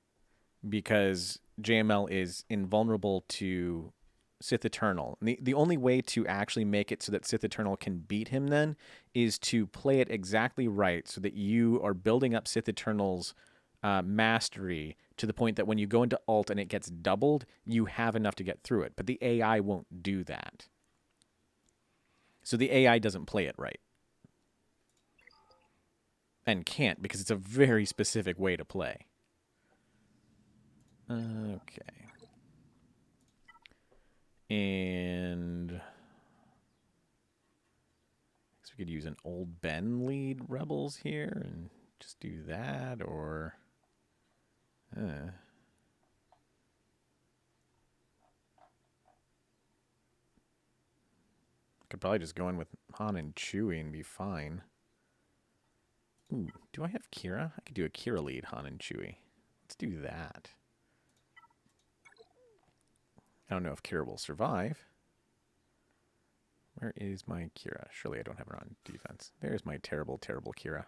because JML is invulnerable to Sith Eternal. And the only way to actually make it so that Sith Eternal can beat him then is to play it exactly right, so that you are building up Sith Eternal's mastery to the point that when you go into ult and it gets doubled, you have enough to get through it. But the AI won't do that. So the AI doesn't play it right. And can't, because it's a very specific way to play. Okay. And I guess we could use an old Ben lead rebels here and just do that, or could probably just go in with Han and Chewie and be fine. Ooh, do I have Kira? I could do a Kira lead, Han and Chewie. Let's do that. I don't know if Kira will survive. Where is my Kira? Surely I don't have her on defense. There's my terrible, terrible Kira.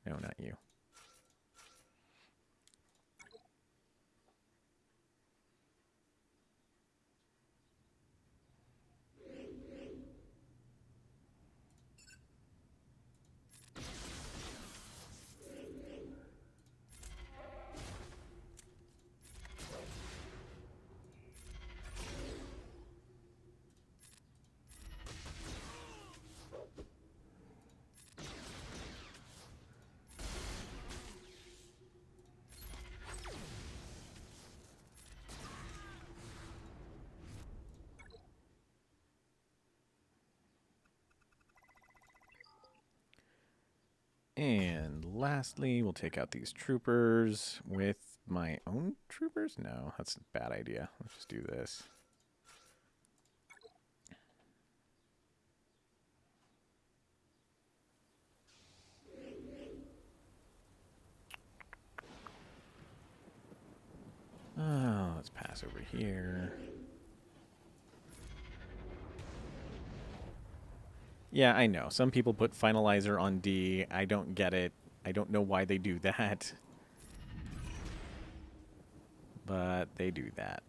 No, not you. And lastly, we'll take out these troopers with my own troopers? No, that's a bad idea. Let's just do this. Let's pass over here. Yeah, I know. Some people put Finalizer on D. I don't get it. I don't know why they do that. But they do that.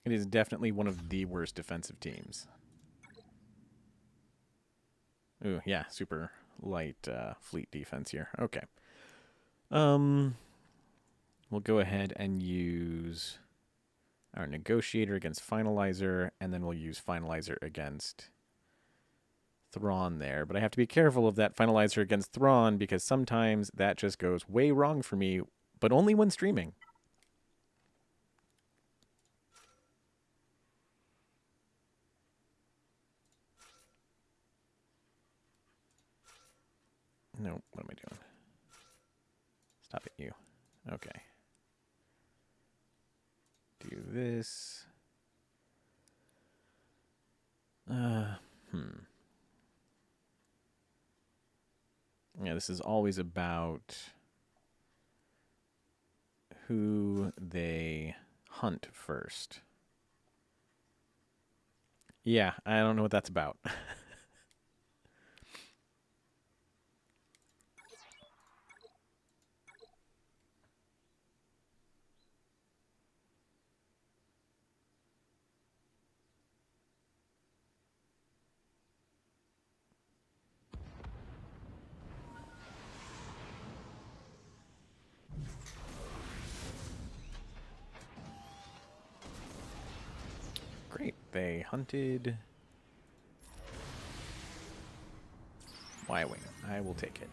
It is definitely one of the worst defensive teams. Ooh, yeah, super light fleet defense here. Okay. We'll go ahead and use our Negotiator against Finalizer, and then we'll use Finalizer against Thrawn there. But I have to be careful of that Finalizer against Thrawn, because sometimes that just goes way wrong for me, but only when streaming. No, what am I doing? Stop it, you. Okay. Do this. Yeah, this is always about who they hunt first. Yeah, I don't know what that's about. Great. They hunted Y-Wing. I will take it.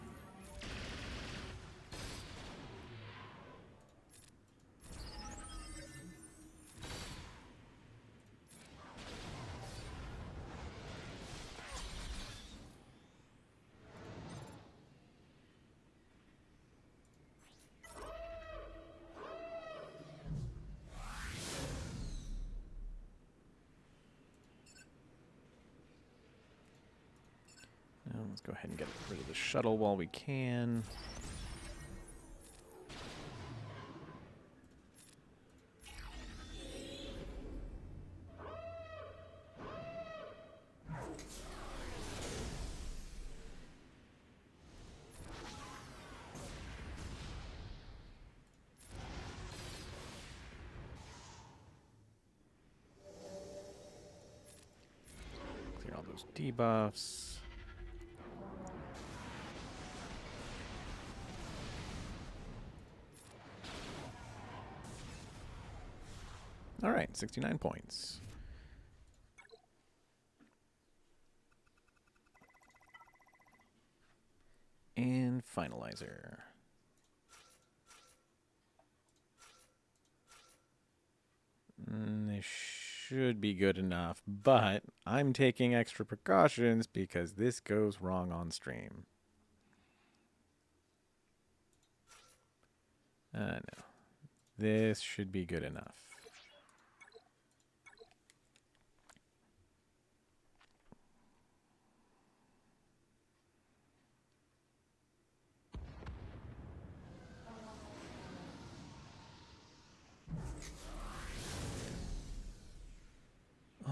Now let's go ahead and get rid of the shuttle while we can. Clear all those debuffs. All right, 69 points. And finalizer. This should be good enough, but I'm taking extra precautions because this goes wrong on stream. No. This should be good enough.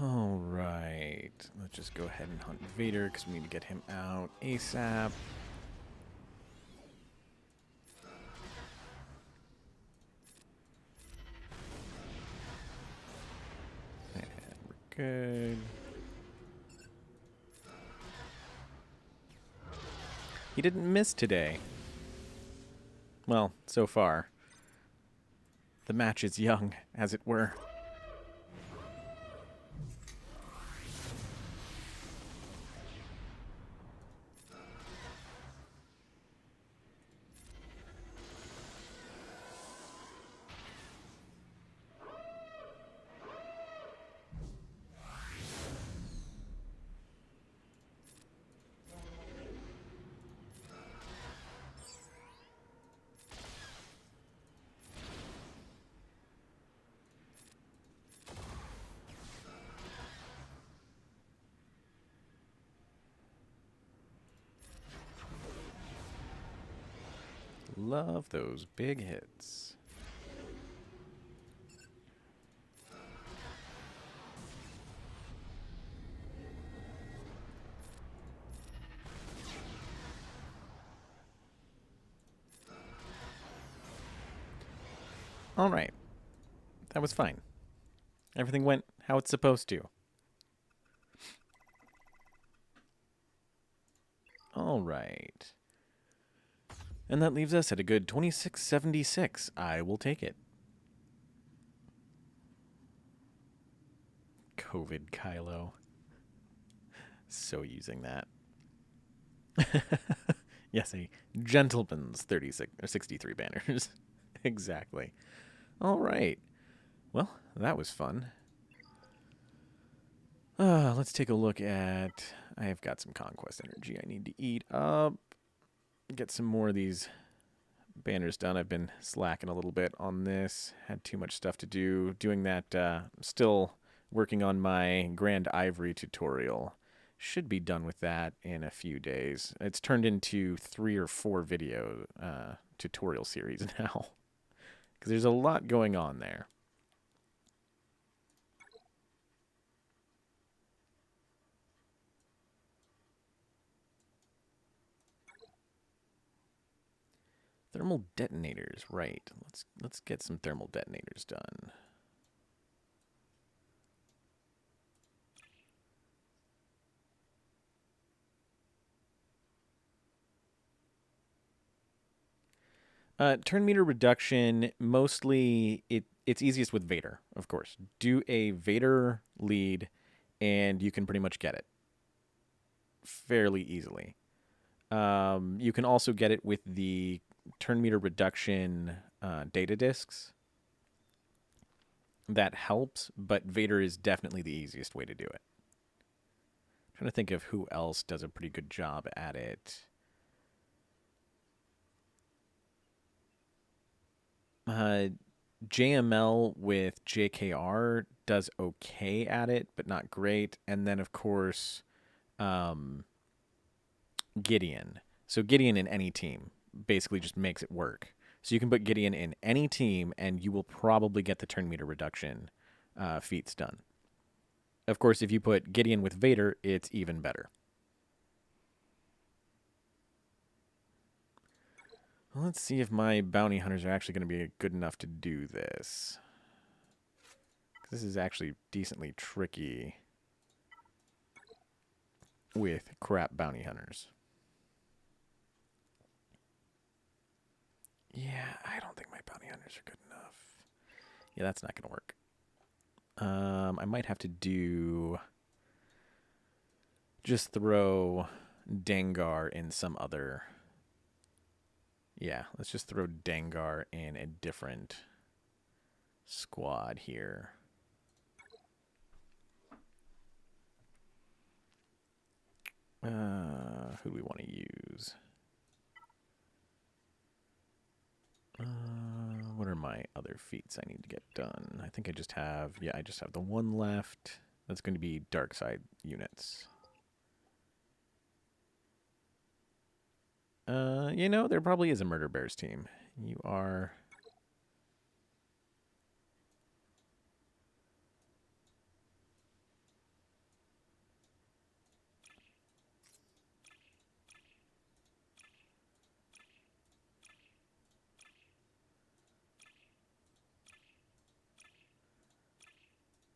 All right, let's just go ahead and hunt Vader because we need to get him out ASAP. And we're good. He didn't miss today. Well, so far. The match is young, as it were. Love those big hits. All right. That was fine. Everything went how it's supposed to. All right. And that leaves us at a good 2676. I will take it. COVID Kylo. So using that. Yes, a gentleman's 36 or 63 banners. Exactly. All right. Well, that was fun. Let's take a look at... I've got some conquest energy I need to eat up. Get some more of these banners done. I've been slacking a little bit on this. Had too much stuff to do. Doing that, still working on my Grand Ivory tutorial. Should be done with that in a few days. It's turned into 3 or 4 video tutorial series now. Because there's a lot going on there. Thermal detonators, right. Let's get some thermal detonators done. Turn meter reduction, mostly it's easiest with Vader, of course. Do a Vader lead, and you can pretty much get it fairly easily. You can also get it with the turn meter reduction data discs. That helps, but Vader is definitely the easiest way to do it. I'm trying to think of who else does a pretty good job at it. JML with JKR does okay at it, but not great. And then, of course, Gideon. So Gideon in any team basically just makes it work. So you can put Gideon in any team, and you will probably get the turn meter reduction feats done. Of course, if you put Gideon with Vader, it's even better. Well, let's see if my bounty hunters are actually going to be good enough to do this. This is actually decently tricky with crap bounty hunters. Yeah, I don't think my bounty hunters are good enough. Yeah, that's not going to work. I might have to do... just throw Dengar in some other... Yeah, let's just throw Dengar in a different squad here. Who do we want to use? What are my other feats I need to get done? I think I just have... Yeah, I just have the one left. That's going to be dark side units. You know, there probably is a Murder Bears team. You are...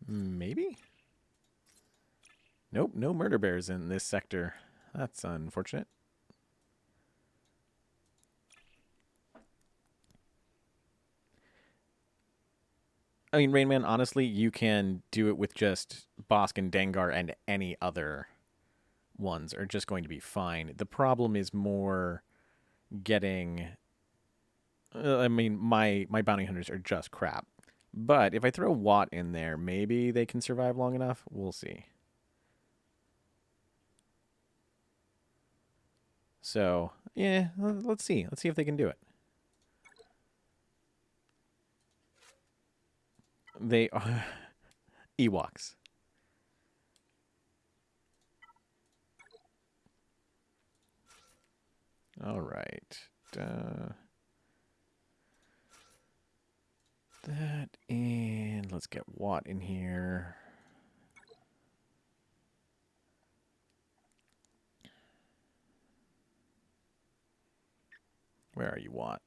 Maybe? Nope, no Murder Bears in this sector. That's unfortunate. I mean, Rain Man, honestly, you can do it with just Bosk and Dengar, and any other ones are just going to be fine. The problem is more getting... I mean, my bounty hunters are just crap. But if I throw Watt in there, maybe they can survive long enough. We'll see. So, yeah, let's see. Let's see if they can do it. They are Ewoks. All right. That, and let's get Watt in here. Where are you, Watt?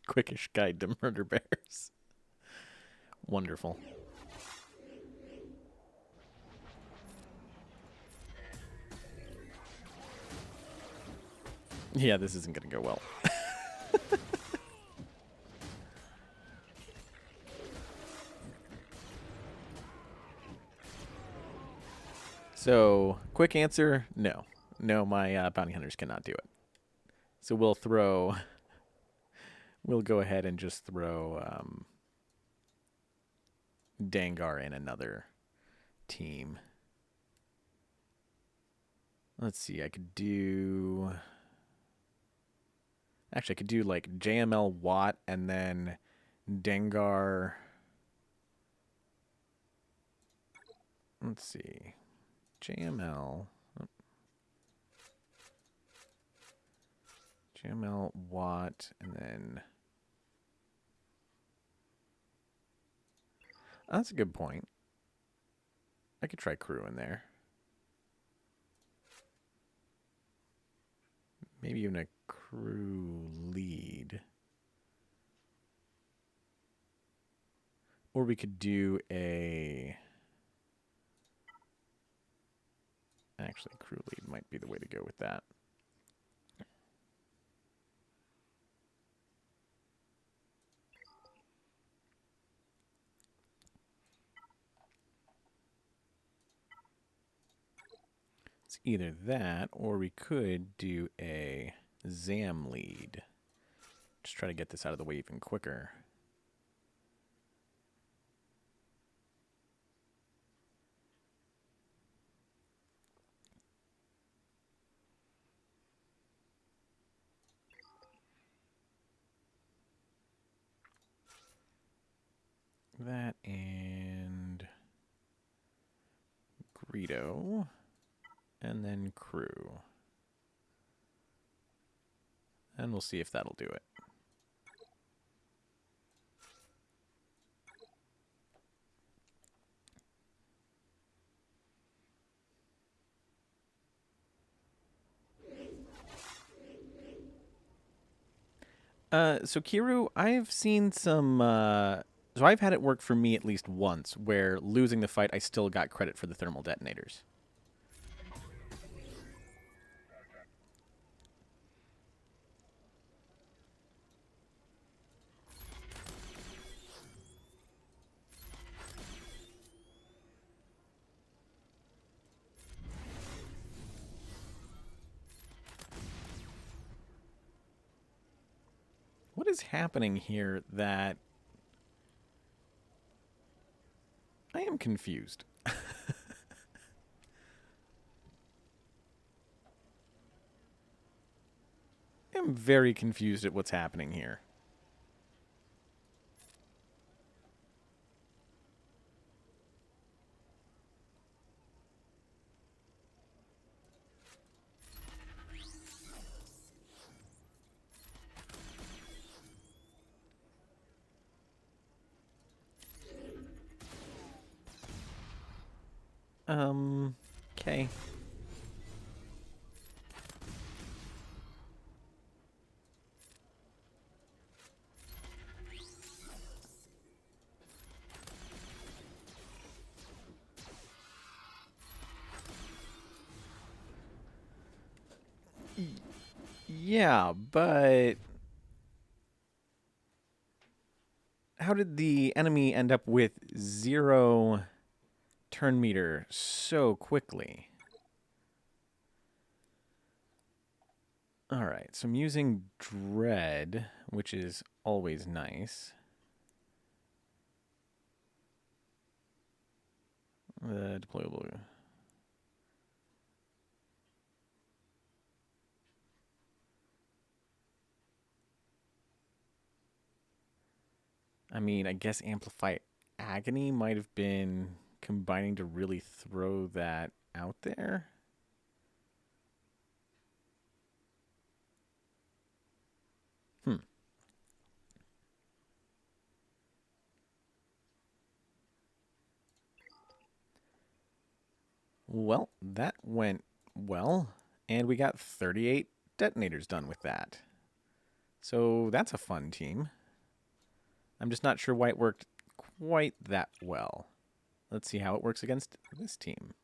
Quickish guide to murder bears. Wonderful. Yeah, this isn't going to go well. So, quick answer, no. No, my bounty hunters cannot do it. So we'll throw... We'll go ahead and just throw Dengar in another team. Let's see, I could do... Actually, I could do like JML Watt and then Dengar... Let's see. JML... JML Watt and then... That's a good point. I could try crew in there. Maybe even a crew lead. Or we could do a... Actually, crew lead might be the way to go with that. It's either that, or we could do a Zam lead. Just try to get this out of the way even quicker. That and Greedo, and then crew. And we'll see if that'll do it. So Kiru, I've seen some, so I've had it work for me at least once, where losing the fight, I still got credit for the thermal detonators. What is happening here that I am confused? I'm very confused at what's happening here. Okay. Yeah, but how did the enemy end up with 0 turn meter so quickly? Alright, so I'm using Dread, which is always nice. Deployable. I mean, I guess Amplify Agony might have been combining to really throw that out there. Well, that went well, and we got 38 detonators done with that. So that's a fun team. I'm just not sure why it worked quite that well. Let's see how it works against this team.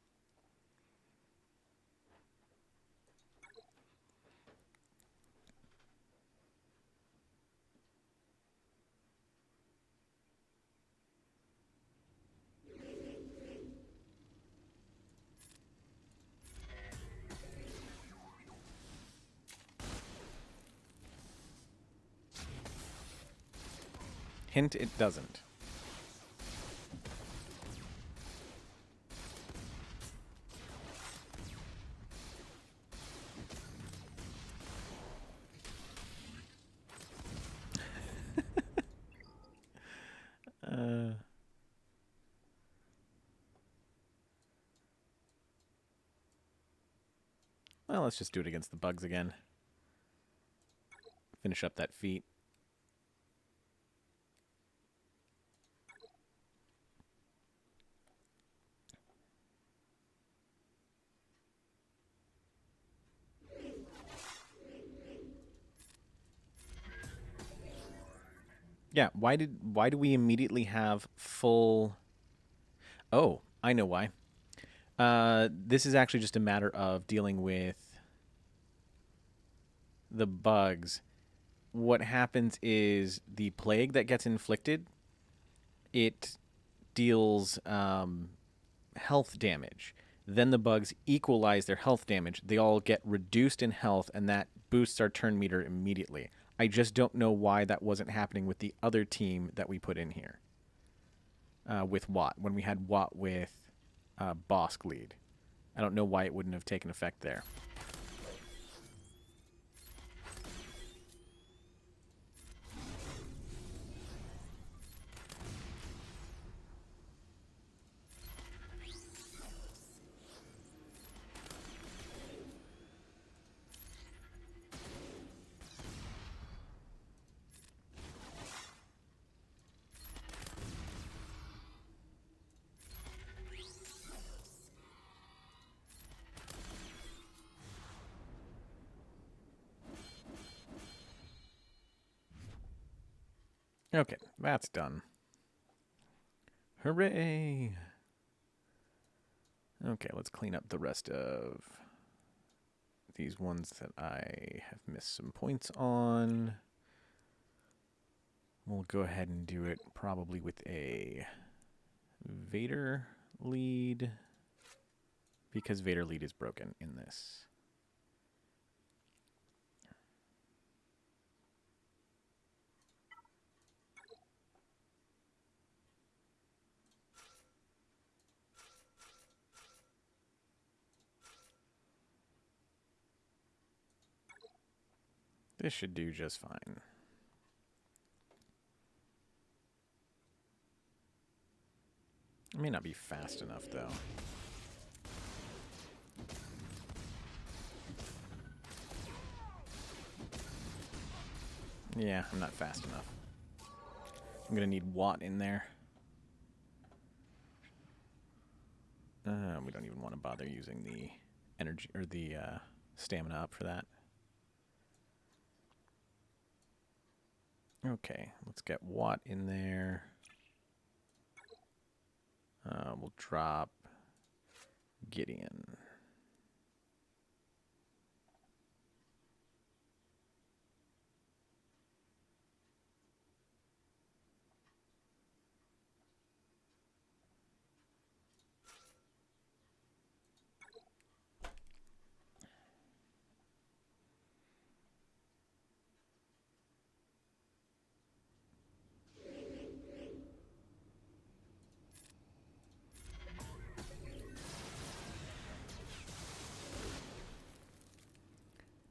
Hint, it doesn't. Well, let's just do it against the bugs again. Finish up that feat. Yeah, why do we immediately have full... Oh, I know why. This is actually just a matter of dealing with the bugs. What happens is the plague that gets inflicted, it deals health damage. Then the bugs equalize their health damage. They all get reduced in health, and that boosts our turn meter immediately. I just don't know why that wasn't happening with the other team that we put in here. With Watt, when we had Watt with Bosk lead. I don't know why it wouldn't have taken effect there. Okay, that's done. Hooray! Okay, let's clean up the rest of these ones that I have missed some points on. We'll go ahead and do it probably with a Vader lead, because Vader lead is broken in this. This should do just fine. It may not be fast enough, though. Yeah, I'm not fast enough. I'm going to need Watt in there. We don't even want to bother using the energy or the stamina up for that. Okay, let's get Watt in there. We'll drop Gideon.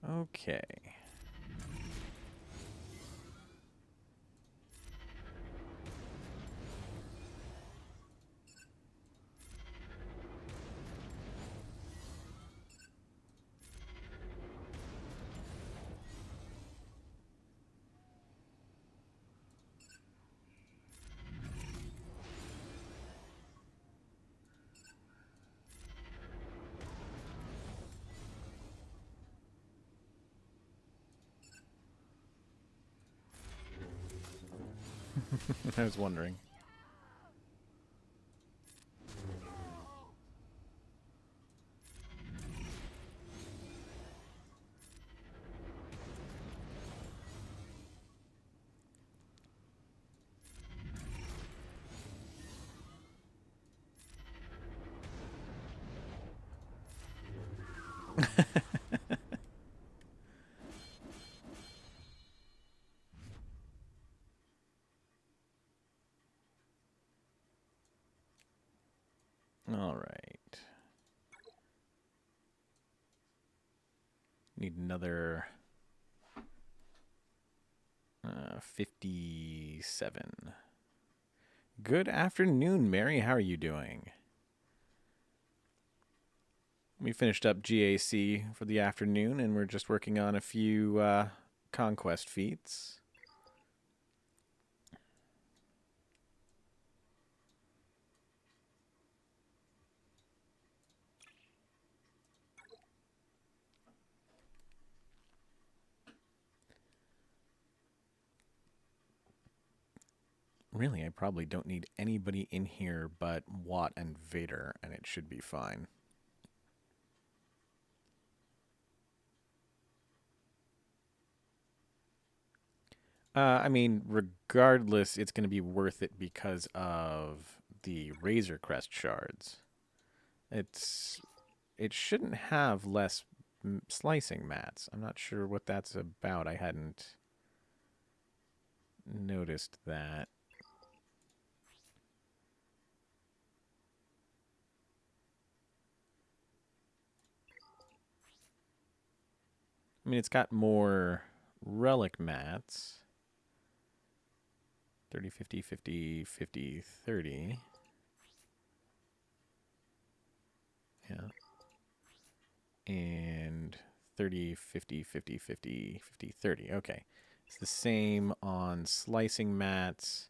Okay. I was wondering. All right. Need another 57. Good afternoon, Mary. How are you doing? We finished up GAC for the afternoon, and we're just working on a few conquest feats. Really, I probably don't need anybody in here but Watt and Vader, and it should be fine. I mean, regardless, it's going to be worth it because of the Razor Crest shards. it shouldn't have less slicing mats. I'm not sure what that's about. I hadn't noticed that. I mean, it's got more relic mats. 30, 50, 50, 50, 30. Yeah. And 30, 50, 50, 50, 50, 30. Okay. It's the same on slicing mats.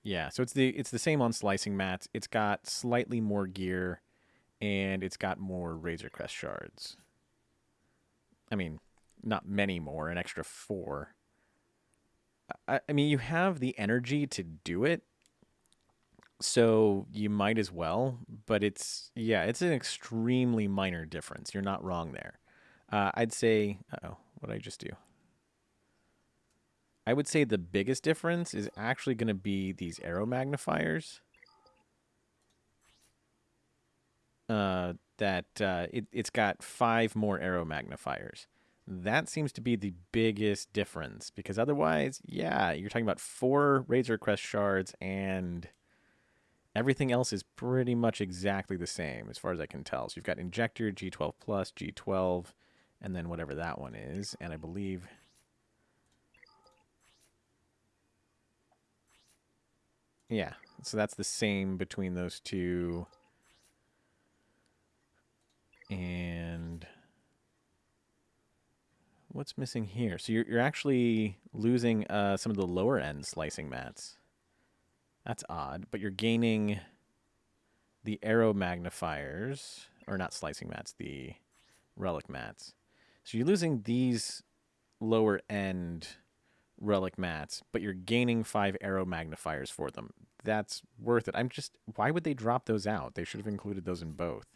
Yeah, so it's the same on slicing mats. It's got slightly more gear, and it's got more Razor Crest shards. I mean, not many more, an extra 4. I mean, you have the energy to do it, so you might as well. But it's an extremely minor difference. You're not wrong there. I'd say, oh, what did I just do? I would say the biggest difference is actually going to be these arrow magnifiers. It's got 5 more arrow magnifiers. That seems to be the biggest difference because otherwise, yeah, you're talking about 4 Razor Crest shards and everything else is pretty much exactly the same as far as I can tell. So you've got Injector, G12 Plus, G12, and then whatever that one is. And I believe... Yeah, so that's the same between those two. And what's missing here? So you're actually losing some of the lower end slicing mats. That's odd, but you're gaining the arrow magnifiers, or not slicing mats, the relic mats. So you're losing these lower end relic mats, but you're gaining 5 arrow magnifiers for them. That's worth it. Why would they drop those out? They should have included those in both.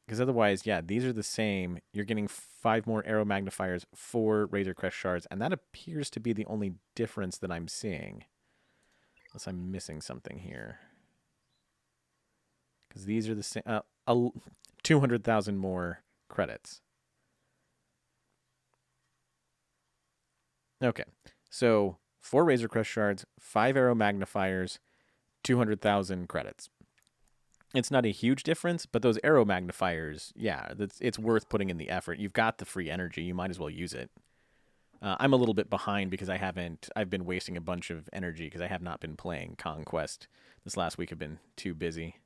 Because otherwise, yeah, these are the same. You're getting 5 more arrow magnifiers, 4 Razor Crest shards, and that appears to be the only difference that I'm seeing. Unless I'm missing something here. Because these are the same. 200,000 more credits. Okay, so 4 Razor Crest shards, 5 arrow magnifiers, 200,000 credits. It's not a huge difference, but those arrow magnifiers, yeah, it's worth putting in the effort. You've got the free energy. You might as well use it. I'm a little bit behind because I've been wasting a bunch of energy because I have not been playing Conquest. This last week I've been too busy.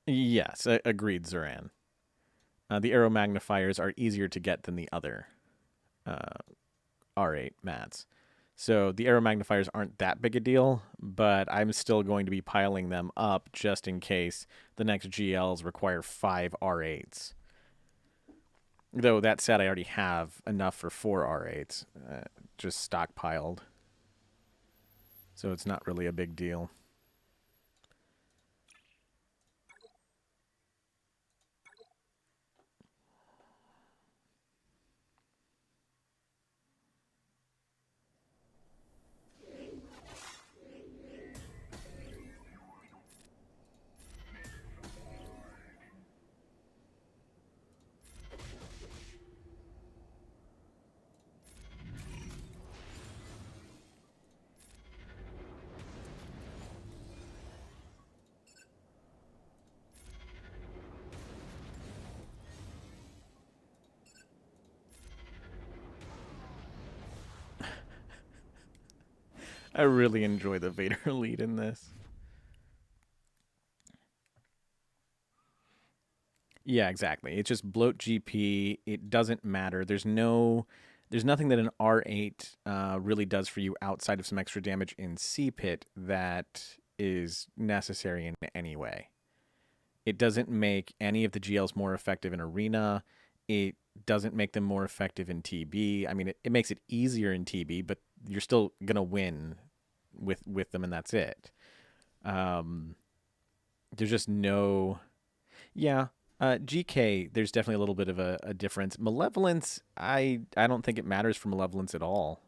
Yes, agreed, Zoran. The arrow magnifiers are easier to get than the other R8 mats. So the arrow magnifiers aren't that big a deal, but I'm still going to be piling them up just in case the next GLs require 5 R8s. Though that said, I already have enough for 4 R8s, just stockpiled. So it's not really a big deal. I really enjoy the Vader lead in this. Yeah, exactly. It's just bloat GP. It doesn't matter. There's nothing that an R8 really does for you outside of some extra damage in C-Pit that is necessary in any way. It doesn't make any of the GLs more effective in Arena. It doesn't make them more effective in TB. I mean, it makes it easier in TB, but you're still going to win with them, and that's it. There's just no... Yeah, GK, there's definitely a little bit of a difference. Malevolence, I don't think it matters for Malevolence at all.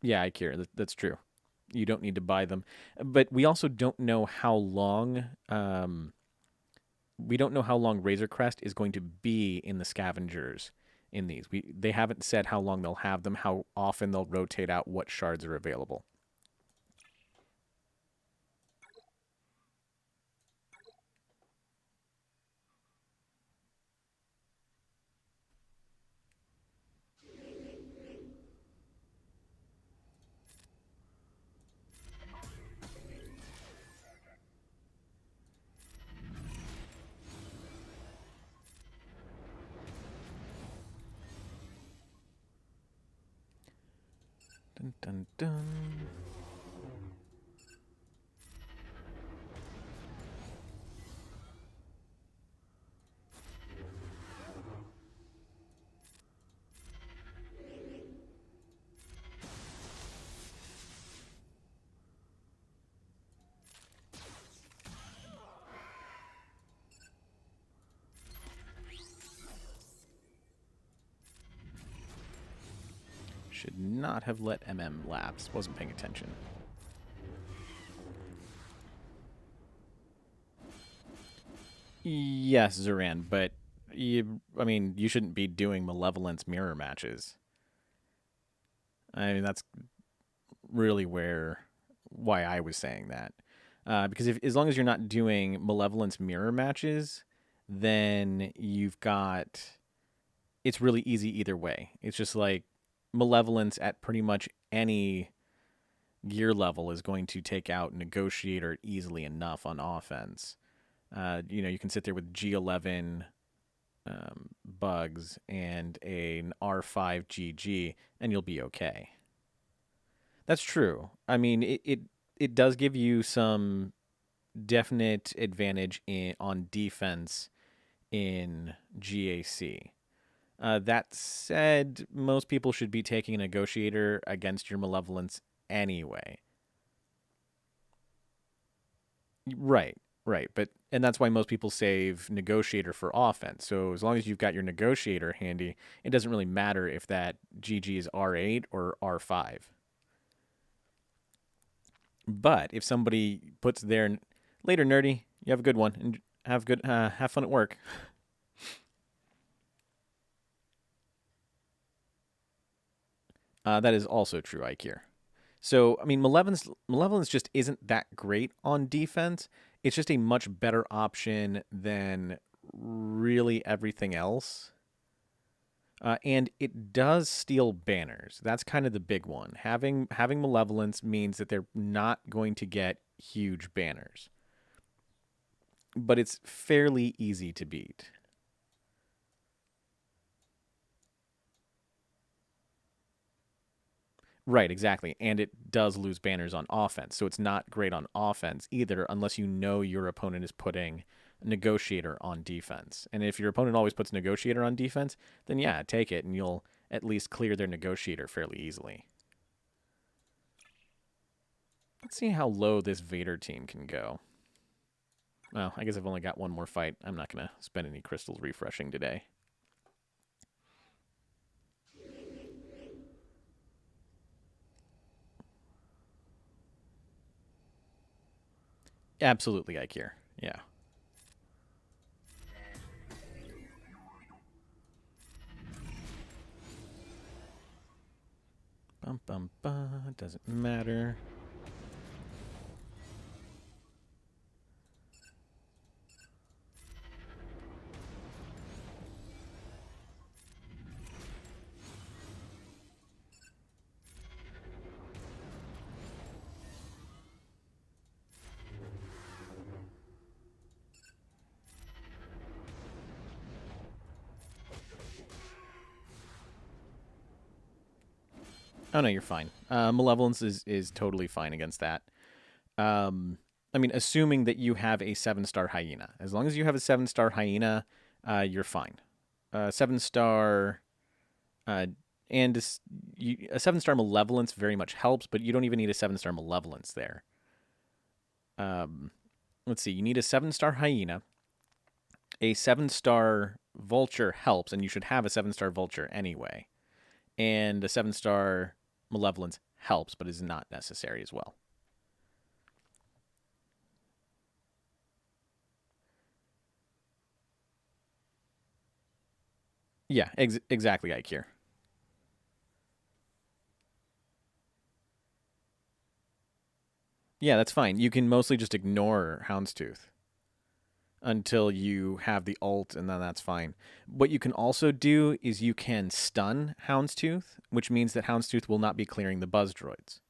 Yeah, Akira, that's true. You don't need to buy them, but we also don't know how long. We don't know how long Razor Crest is going to be in the scavengers in these. They haven't said how long they'll have them, how often they'll rotate out, what shards are available. Dun dun dun. Should not have let MM lapse. Wasn't paying attention. Yes, Zoran, but you shouldn't be doing Malevolence mirror matches. I mean, that's really why I was saying that. Because as long as you're not doing Malevolence mirror matches, then it's really easy either way. It's just like Malevolence at pretty much any gear level is going to take out Negotiator easily enough on offense. You can sit there with G11 bugs and an R5 GG, and you'll be okay. That's true. I mean, it does give you some definite advantage on defense in GAC. That said, most people should be taking a negotiator against your malevolence anyway. Right, right. And that's why most people save negotiator for offense. So as long as you've got your negotiator handy, it doesn't really matter if that GG is R8 or R5. But if somebody puts their later nerdy, you have a good one and have fun at work. That is also true, Ikir. So, I mean, Malevolence just isn't that great on defense. It's just a much better option than really everything else. And it does steal banners. That's kind of the big one. Having Malevolence means that they're not going to get huge banners, but it's fairly easy to beat. Right, exactly. And it does lose banners on offense. So it's not great on offense either unless you know your opponent is putting Negotiator on defense. And if your opponent always puts Negotiator on defense, then yeah, take it and you'll at least clear their Negotiator fairly easily. Let's see how low this Vader team can go. Well, I guess I've only got one more fight. I'm not going to spend any crystals refreshing today. Absolutely, I care. Yeah. Bum bum bum. Doesn't matter. Oh no, you're fine. Malevolence is totally fine against that. I mean, assuming that you have a 7-star hyena. As long as you have a 7-star hyena, you're fine. 7-star, uh, and a 7-star malevolence very much helps, but you don't even need a 7-star malevolence there. Let's see. You need a 7-star hyena. A 7-star vulture helps, and you should have a 7-star vulture anyway. And a 7-star malevolence helps, but is not necessary as well. Yeah, exactly, Ikir. Yeah, that's fine. You can mostly just ignore Houndstooth until you have the ult, and then that's fine. What you can also do is you can stun Houndstooth, which means that Houndstooth will not be clearing the buzz droids.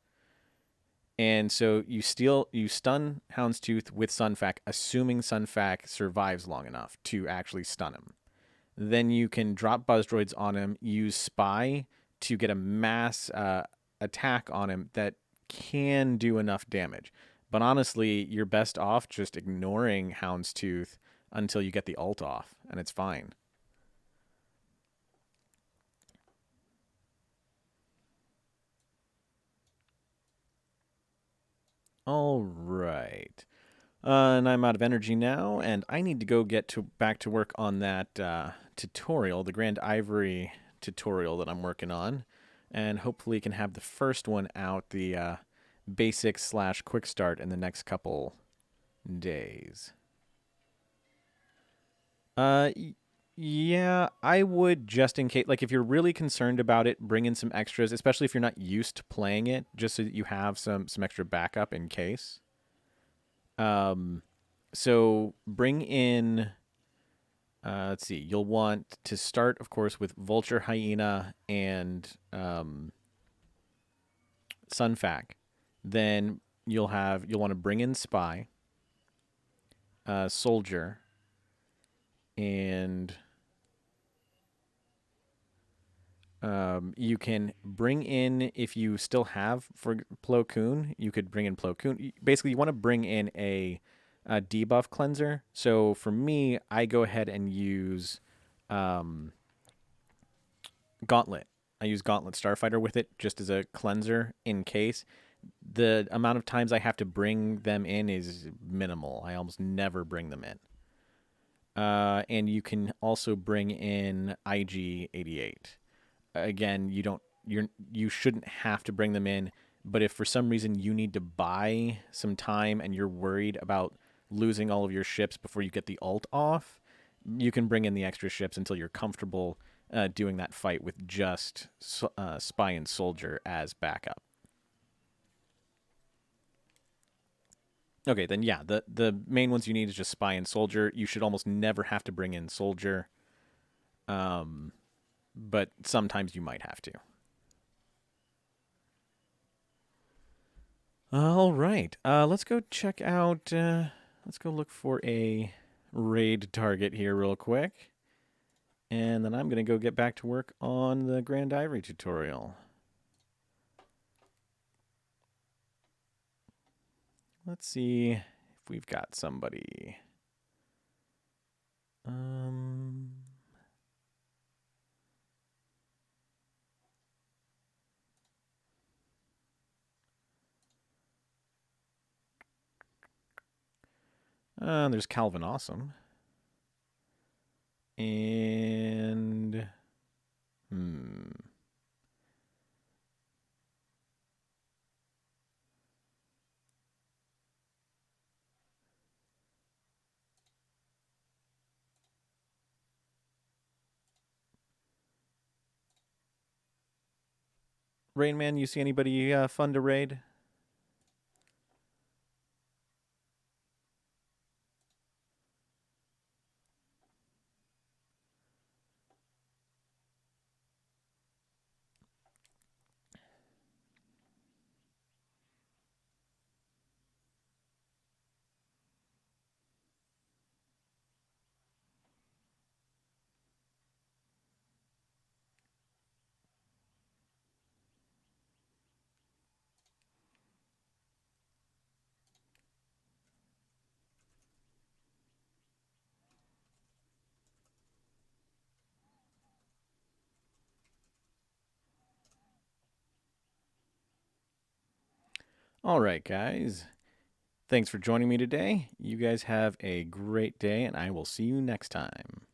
And so you stun Houndstooth with Sunfac, assuming Sunfac survives long enough to actually stun him. Then you can drop buzz droids on him, use Spy to get a mass attack on him that can do enough damage. But honestly, you're best off just ignoring Houndstooth until you get the ult off, and it's fine. All right. And I'm out of energy now, and I need to go get back to work on that tutorial, the Grand Ivory tutorial that I'm working on, and hopefully can have the first one out, the basic / quick start, in the next couple days. Yeah, I would, just in case, like if you're really concerned about it, bring in some extras, especially if you're not used to playing it, just so that you have some extra backup in case. So bring in. Let's see. You'll want to start, of course, with Vulture, Hyena, and Sunfac. Then you'll want to bring in Spy, Soldier, and you can bring in, if you still have for Plo Koon, you could bring in Plo Koon. Basically, you want to bring in a debuff cleanser. So for me, I go ahead and use Gauntlet. I use Gauntlet Starfighter with it just as a cleanser in case. The amount of times I have to bring them in is minimal. I almost never bring them in. And you can also bring in IG-88. Again, you shouldn't have to bring them in, but if for some reason you need to buy some time and you're worried about losing all of your ships before you get the ult off, you can bring in the extra ships until you're comfortable doing that fight with just Spy and Soldier as backup. Okay, then yeah, the main ones you need is just Spy and Soldier. You should almost never have to bring in Soldier, but sometimes you might have to. All right, let's go check out. Let's go look for a raid target here real quick, and then I'm gonna go get back to work on the Grand Ivory tutorial. Let's see if we've got somebody. There's Calvin Awesome. And Rain Man, you see anybody fun to raid? All right, guys. Thanks for joining me today. You guys have a great day, and I will see you next time.